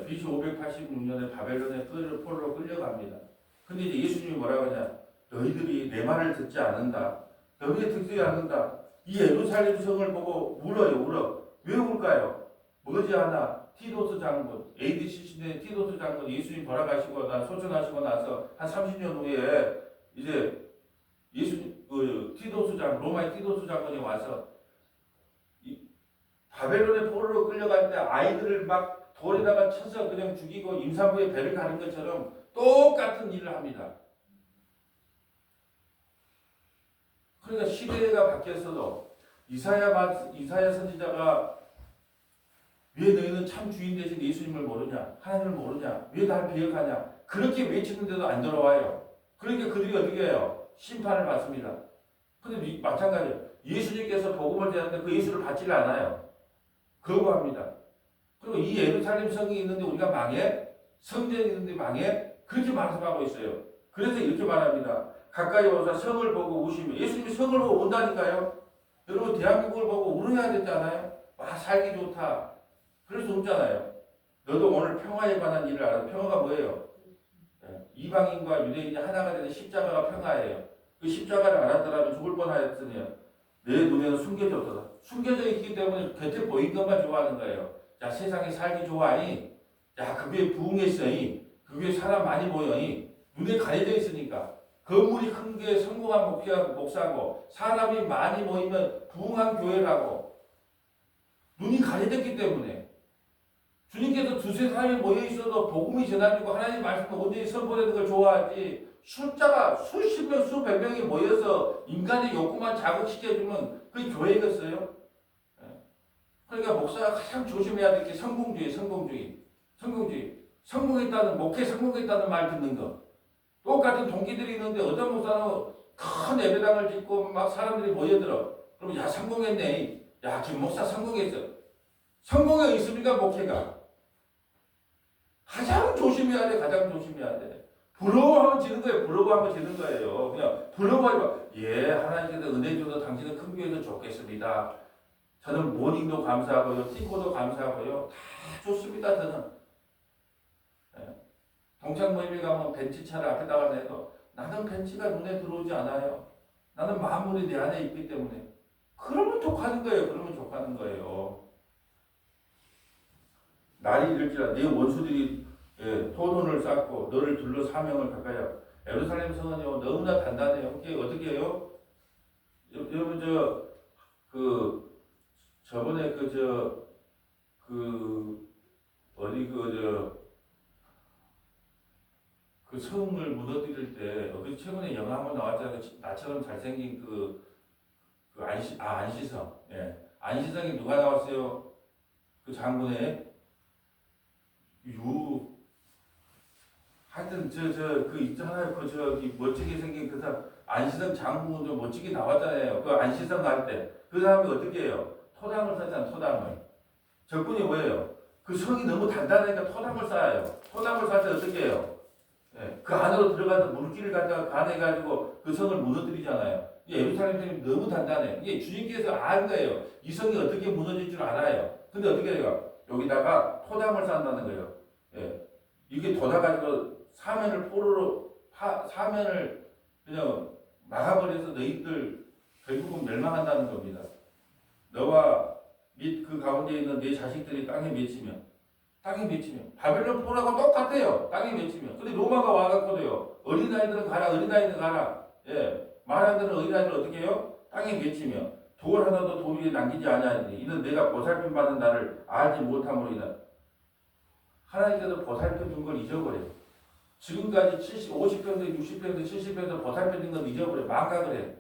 BC 586년에 바벨론의 포로로 끌려갑니다. 근데 이제 예수님이 뭐라고 하냐? 너희들이 내 말을 듣지 않는다. 너희들이 듣지 않는다. 이 예루살렘 성을 보고 울어요. 왜 울까요? 머지않아 티도스 장군, AD 70년에 티도스 장군 예수님 돌아가시고 소천하시고 나서 한 30년 후에 이제 예수님 티도스 장군, 로마의 티도스 장군이 와서 바벨론의 포로로 끌려갈 때 아이들을 막 돌에다가 쳐서 그냥 죽이고 임산부의 배를 가른 것처럼 똑같은 일을 합니다. 그러니까 시대가 바뀌었어도 이사야 선지자가 왜 너희는 참 주인 되신 예수님을 모르냐? 하나님을 모르냐? 왜 날 비역하냐? 그렇게 외치는데도 안 돌아와요. 그러니까 그들이 어떻게 해요? 심판을 받습니다. 근데 마찬가지예요. 예수님께서 복음을 전하는데 그 예수를 받지를 않아요. 거부합니다. 그리고 이 예루살렘 성이 있는데 우리가 망해? 성전이 있는데 망해? 그렇게 말씀하고 있어요. 그래서 이렇게 말합니다. 가까이 오사 성을 보고 우시며 예수님이 성을 보고 온다니까요. 여러분 대한민국을 보고 울어야 되지 않아요? 와 살기 좋다. 그래서 웃잖아요. 너도 오늘 평화에 관한 일을 알아. 평화가 뭐예요? 이방인과 유대인이 하나가 되는 십자가가 평화예요. 그 십자가를 알았더라면 죽을 뻔하였으니 내 눈에는 숨겨졌다. 숨겨져 있기 때문에 곁에 보인 것만 좋아하는 거예요. 야 세상에 살기 좋아하니? 야 그게 부흥했어니? 그게 사람 많이 모여니? 눈에 가려져 있으니까. 건물이 큰 게 성공한 목사고 사람이 많이 모이면 부흥한 교회라고. 눈이 가려졌기 때문에 주님께서 두세 사람이 모여있어도 복음이 전해지고 하나님의 말씀을 온전히 선포되는 걸 좋아하지 숫자가 수십 명, 수백 명이 모여서 인간의 욕구만 자극시켜주면 그게 교회겠어요? 그러니까 목사가 가장 조심해야 될 게 성공주의. 성공했다는, 목회 성공했다는 말 듣는 거. 똑같은 동기들이 있는데 어떤 목사는 큰 예배당을 짓고 막 사람들이 모여들어. 그러면 야, 성공했네. 야, 김 목사 성공했어. 성공에 있습니까, 목회가? 가장 조심해야 돼. 부러워하면 지는 거예요. 그냥 부러워하면 하나님께서 은혜 줘서 당신은 큰 교회에서 좋겠습니다. 저는 모닝도 감사하고요, 티코도 감사하고요, 다 좋습니다. 저는 동창 모임에 가면 벤치차를 앞에다가 내도 나는 벤치가 눈에 들어오지 않아요. 나는 만물이 내 안에 있기 때문에. 그러면 족하는 거예요. 날이 이를지라 네 원수들이 토돈을 쌓고 너를 둘러 사명을 가까이 하고. 예루살렘 성은요 너무나 단단해요. 어떻게 해요? 여러분 저번에 그 성을 무너뜨릴 때 최근에 영화 한번 나왔잖아요. 나처럼 잘생긴 안시성. 안시성이 누가 나왔어요? 그 장군의 하여튼 그 있잖아요. 그 저기 멋지게 생긴 그 사람 안시성 장군도 멋지게 나왔잖아요. 그 안시성 할 때 그 사람이 어떻게 해요? 토담을 썼잖아. 토담을. 적군이 뭐예요? 그 성이 너무 단단하니까 토담을 쌓아요. 토담을 쌓을 때 어떻게 해요? 예, 그 안으로 들어가서 물길을 갖다가 가내가지고 그 성을 무너뜨리잖아요. 예루살렘 성이 너무 단단해. 이게 주님께서 아는 거예요. 이 성이 어떻게 무너질 줄 알아요. 근데 어떻게 해요? 여기다가 토담을 쌓는다는 거예요. 예, 이게 돋아가지고 사면을 포로로 사면을 그냥 막아버려서 너희들 결국은 멸망한다는 겁니다. 너와 및 그 가운데 있는 내 자식들이 땅에 맺히면 바벨론 포로하고 똑같아요. 땅에 맺히면. 근데 로마가 와갖고도요. 어린아이들은 가라. 어린아이들은 가라. 예, 말하는 어린아이들은 어떻게 해요? 땅에 맺히며 돌 하나도 돌 위에 남기지 아니하니 이는 내가 보살핌 받는 나를 알지 못함으로 인하. 하나님께서 보살펴 준 걸 잊어버려요. 지금까지 50평대, 60평대, 70평대 보살펴 준 건 잊어버려요. 망각을 해.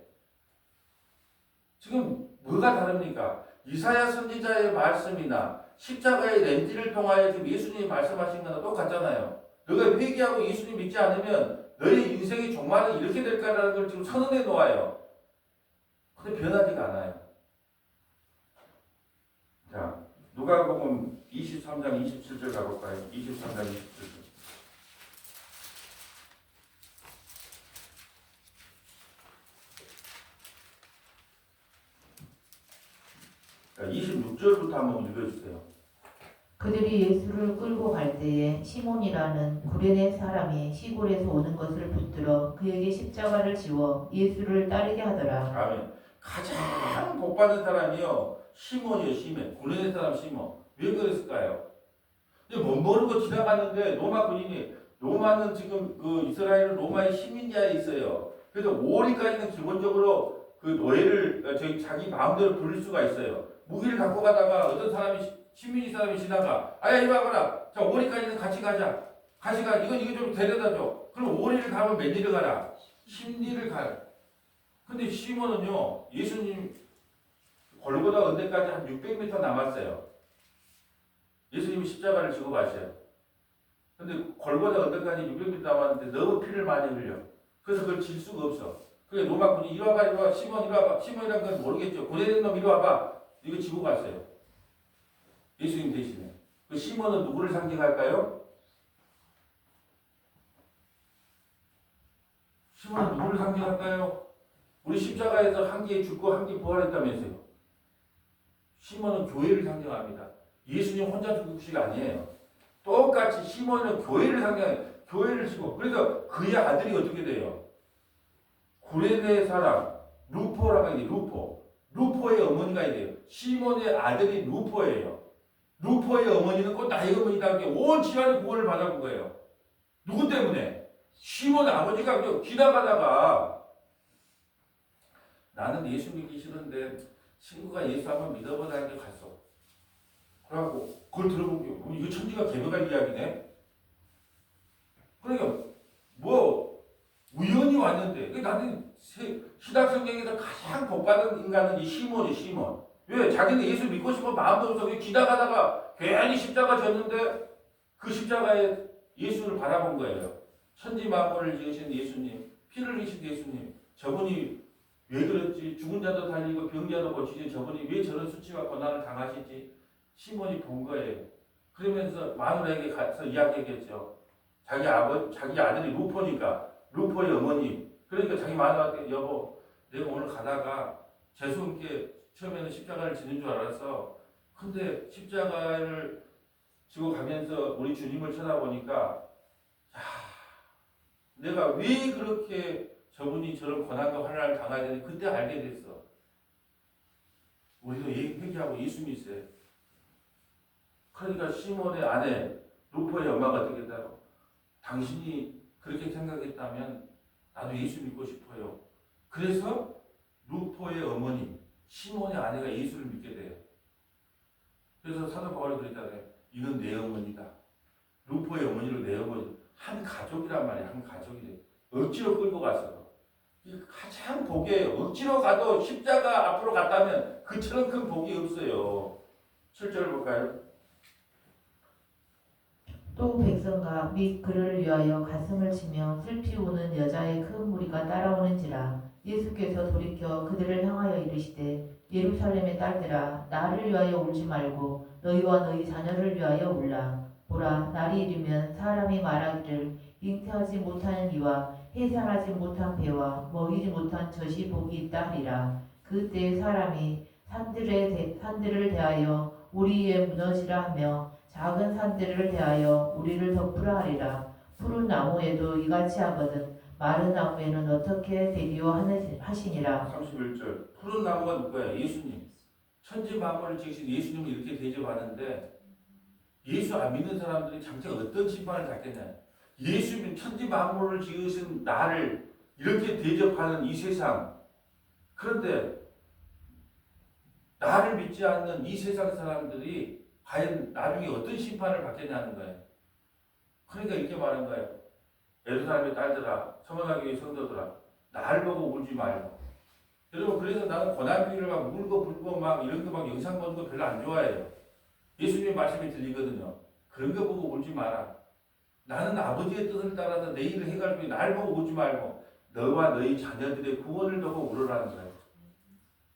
지금 뭐가 다릅니까? 이사야 선지자의 말씀이나 십자가의 렌즈를 통하여 지금 예수님이 말씀하신 거나 똑같잖아요. 너가 회개하고 예수님 믿지 않으면 너의 인생의 종말은 이렇게 될 거라는 걸 지금 선언해 놓아요. 근데 변하지가 않아요. 자, 누가복음 23장 27절 가볼까요? 23장 27절. 26절부터 한번 읽어주세요. 그들이 예수를 끌고 갈 때에 시몬이라는 구레네 사람이 시골에서 오는 것을 붙들어 그에게 십자가를 지워 예수를 따르게 하더라. 아멘. 가장 복받은 사람이요 시몬이요. 시몬. 구레네 사람 시몬. 왜 그랬을까요? 못 모르고 지나갔는데 로마 군인이 로마는 지금 그 이스라엘은 로마의 시민자에 있어요. 그래서 5월까지는 기본적으로 그 노예를 저희 자기 마음대로 부릴 수가 있어요. 무기를 갖고 가다가 어떤 사람이 시민이 사람이 지나가 아야 이리 와봐라. 자 5월까지는 같이 가자. 같이 가. 이거 좀 데려다줘. 그럼 5월을 가면 몇 리를 가라? 10리를 가요. 근데 시몬은요 예수님 골고다 언덕까지 한 600m 남았어요. 예수님이 십자가를 지고 가셔요. 근데 골고다 언덕까지 600m 남았는데 너무 피를 많이 흘려. 그래서 그걸 질 수가 없어. 그게 로마 군이 이리 와봐, 이리 와, 시몬 이리 와봐. 시몬이란 건 모르겠죠. 고대된 놈 이리 와봐. 이거 지고 갔어요. 예수님 대신에. 그 시몬은 누구를 상징할까요? 시몬은 누구를 상징할까요? 우리 십자가에서 한 개 죽고 한 개 부활했다면서요. 시몬은 교회를 상징합니다. 예수님 혼자 죽으신 게 아니에요. 똑같이 시몬은 교회를 상징해요. 교회를 지고. 그래서 그의 아들이 어떻게 돼요? 구레네 사람 루포라고 하는 게 루포의 어머니가 돼요. 시몬의 아들이 루포예요. 루포의 어머니는 꼭 나의 어머니다. 온 집안의 구원을 받아본 거예요. 누구 때문에? 시몬 아버지가 그냥 지나가다가 나는 예수 믿기 싫은데 친구가 예수 한번 믿어보자는 게 갔어. 그래갖고 그걸 들어본 게 이거 천지가 개벽할 이야기네. 그러니까 뭐 우연히 왔는데 나는 신약 성경에서 가장 복받은 인간은 이 시몬이 시몬. 왜? 자기는 예수 믿고 싶은 마음도 없어. 지나가다가 괜히 십자가 졌는데 그 십자가에 예수를 바라본 거예요. 천지 만물을 지으신 예수님, 피를 흘리신 예수님. 저분이 왜 그랬지? 죽은 자도 살리고 병자도 고치신 저분이 왜 저런 수치와 고난을 당하시지? 시몬이 본 거예요. 그러면서 마누라에게 가서 이야기했겠죠. 자기 아들이 루포니까 루포의 어머니. 그러니까 자기 마누라한테 여보, 내가 오늘 가다가 재수없게 처음에는 십자가를 지는 줄 알았어. 근데 십자가를 지고 가면서 우리 주님을 쳐다보니까 내가 왜 그렇게 저분이 저런 고난과 환난을 당해야 되는지 그때 알게 됐어. 우리도 회개하고 예수 믿어요. 그러니까 시몬의 아내 루포의 엄마가 어떻게 했다고? 당신이 그렇게 생각했다면 나도 예수 믿고 싶어요. 그래서 루포의 어머니 시몬의 아내가 예수를 믿게 돼요. 그래서 사도 바울이 그랬잖아요. 이건 내 어머니다. 루포의 어머니로 내 어머니. 한 가족이란 말이야. 한 가족이래. 억지로 끌고 갔어. 이게 가장 복이에요. 억지로 가도 십자가 앞으로 갔다면 그처럼 큰 복이 없어요. 7절 볼까요? 또 백성과 및 그를 위하여 가슴을 치며 슬피 우는 여자의 큰 무리가 따라오는지라. 예수께서 돌이켜 그들을 향하여 이르시되 예루살렘의 딸들아 나를 위하여 울지 말고 너희와 너희 자녀를 위하여 울라. 보라 날이 이르면 사람이 말하기를 잉태하지 못하는 이와 해산하지 못한 배와 먹이지 못한 젖이 복이 있다 하리라. 그때 사람이 산들을 대하여 우리 위에 무너지라 하며 작은 산들을 대하여 우리를 덮으라 하리라. 푸른 나무에도 이같이 하거든 마른 나무에는 어떻게 되리요 하시니라. 31절 푸른 나무가 누구야? 예수님. 천지 만물을 지으신 예수님을 이렇게 대접하는데 예수 안 믿는 사람들이 장차 어떤 심판을 받겠냐. 예수님 천지 만물을 지으신 나를 이렇게 대접하는 이 세상, 그런데 나를 믿지 않는 이 세상 사람들이 과연 나중에 어떤 심판을 받겠냐는 거예요. 그러니까 이렇게 말한 거예요. 예루살렘의 딸들아, 서머나교회 성도들아, 나를 보고 울지 말고. 여러분, 그래서 나는 고난비를 막 울고 불고 막 이런 거 막 영상 보는 거 별로 안 좋아해요. 예수님 말씀이 들리거든요. 그런 거 보고 울지 마라. 나는 아버지의 뜻을 따라서 내 일을 해갈 뿐이 날 보고 울지 말고 너와 너희 자녀들의 구원을 보고 울으라는 거예요.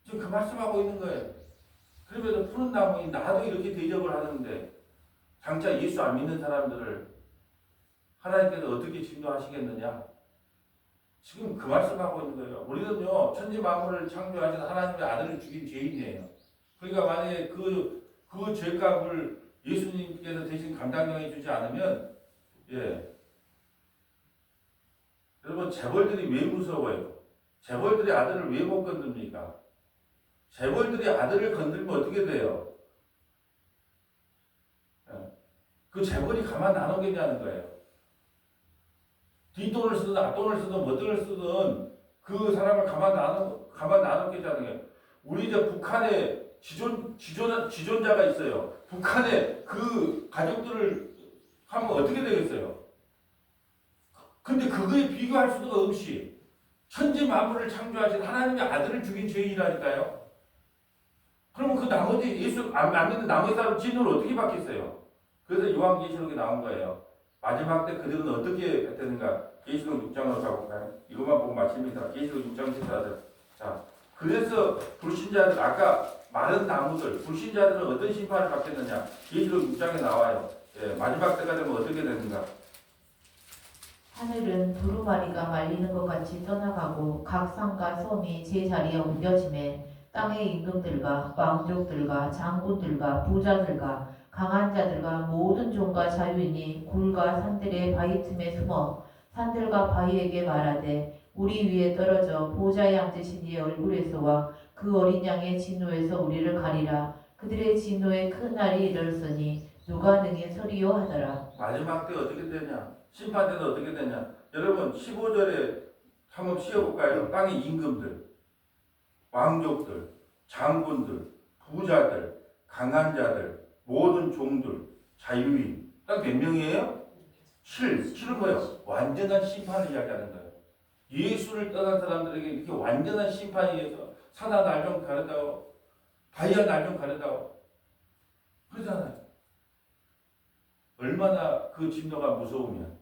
지금 그 말씀하고 있는 거예요. 그러면서 푸른 나무인 나도 이렇게 대접을 하는데 장차 예수 안 믿는 사람들을 하나님께서 어떻게 진노하시겠느냐? 지금 그 말씀하고 있는 거예요. 우리는요, 천지 만물을 창조하신 하나님의 아들을 죽인 죄인이에요. 그러니까 만약에 그 죄값을 예수님께서 대신 감당해 주지 않으면, 여러분, 재벌들이 왜 무서워요? 재벌들이 아들을 왜 못 건듭니까? 재벌들이 아들을 건들면 어떻게 돼요? 그 재벌이 가만 안 오겠냐는 거예요. 뒷돈을 쓰든 앞돈을 쓰든 뭐 돈을 쓰든 그 사람을 가만 안 오겠다는 거예요. 우리 이제 북한에 지존자가 있어요. 북한에 그 가족들을 하면 어떻게 되겠어요? 근데 그거에 비교할 수도 없이 천지 만물을 창조하신 하나님의 아들을 죽인 죄인이라니까요. 그러면 그 나머지 예수 안 믿는 나머지 사람 진노를 어떻게 받겠어요? 그래서 요한계시록에 나온 거예요. 마지막 때 그들은 어떻게 되는가? 계시록 6장으로 가볼까요? 이것만 보고 마칩니다. 계시록 6장 14절. 자, 그래서 불신자들, 아까 마른 나무들, 불신자들은 어떤 심판을 받겠느냐? 계시록 6장에 나와요. 마지막 때가 되면 어떻게 되는가? 하늘은 두루마리가 말리는 것 같이 떠나가고 각 산과 섬이 제 자리에 옮겨짐에 땅의 임금들과 왕족들과 장군들과 부자들과 강한 자들과 모든 종과 자유인이 굴과 산들의 바위 틈에 숨어 산들과 바위에게 말하되 우리 위에 떨어져 보좌에 앉으신 이의 얼굴에서와 그 어린 양의 진노에서 우리를 가리라. 그들의 진노의 큰 날이 이르렀으니 누가 능히 서리요 하더라. 마지막 때 어떻게 되냐? 심판 때는 어떻게 되냐? 여러분 15절에 한번 씌워볼까요? 땅의 임금들, 왕족들, 장군들, 부자들, 강한 자들, 모든 종들, 자유인. 딱 몇 명이에요? 7은 뭐예요? 완전한 심판을 이야기하는 거예요. 예수를 떠난 사람들에게 이렇게 완전한 심판이 있어서 산하 날 좀 가르다오, 바위야 날 좀 가르다오. 그러잖아요. 얼마나 그 진노가 무서우면.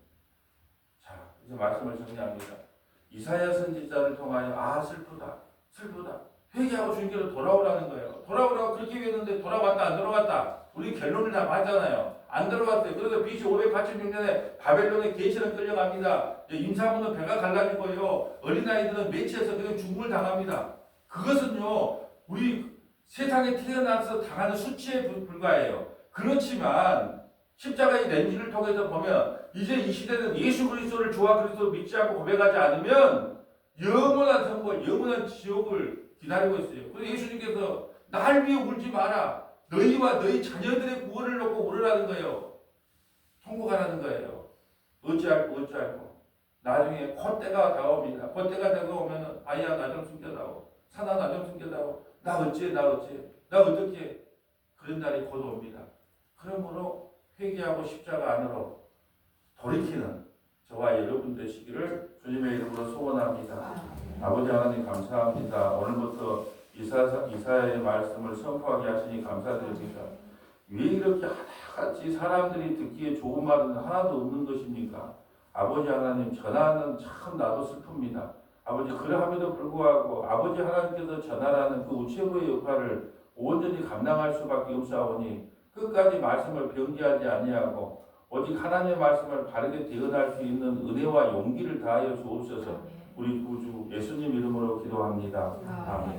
자, 이제 말씀을 정리합니다. 이사야 선지자를 통하여 슬프다. 회개하고 주님께로 돌아오라는 거예요. 돌아오라고 그렇게 했는데 돌아왔다 안 돌아왔다. 우리 결론을 다 봤잖아요. 안 들어갔어요. 그래서 BC 586년에 바벨론의 계시는 끌려갑니다. 임사문은 배가 갈라지고요. 어린아이들은 매치해서 그냥 죽음을 당합니다. 그것은요, 우리 세상에 태어나서 당하는 수치에 불과해요. 그렇지만 십자가의 렌즈를 통해서 보면 이제 이 시대는 예수 그리스도를 주와 그리스도를 믿지 않고 고백하지 않으면 영원한 선고, 영원한 지옥을 기다리고 있어요. 그래서 예수님께서 날 위해 울지 마라. 너희와 너희 자녀들의 구원을 놓고 울으라는 거예요. 통곡하라는 거예요. 어찌할꼬. 나중에 콧대가 다옵니다. 콧대가 다가오면 아이야 나 좀 숨겨다오. 사나 나 좀 숨겨다오. 나 어찌해. 나 어떻게. 그런 날이 곧 옵니다. 그러므로 회개하고 십자가 안으로 돌이키는 저와 여러분 되시기를 주님의 이름으로 소원합니다. 아버지 하나님 감사합니다. 오늘부터 이사야의 말씀을 선포하게 하시니 감사드립니다. 왜 이렇게 하나같이 사람들이 듣기에 좋은 말은 하나도 없는 것입니까? 아버지 하나님 전하는 참 나도 슬픕니다. 아버지 그러함에도 불구하고 아버지 하나님께서 전하라는 그 우체부의 역할을 온전히 감당할 수밖에 없사오니 끝까지 말씀을 변기하지 아니하고 오직 하나님의 말씀을 바르게 대언할 수 있는 은혜와 용기를 다하여 주옵소서. 우리 구주 예수님 이름으로 기도합니다. 아멘.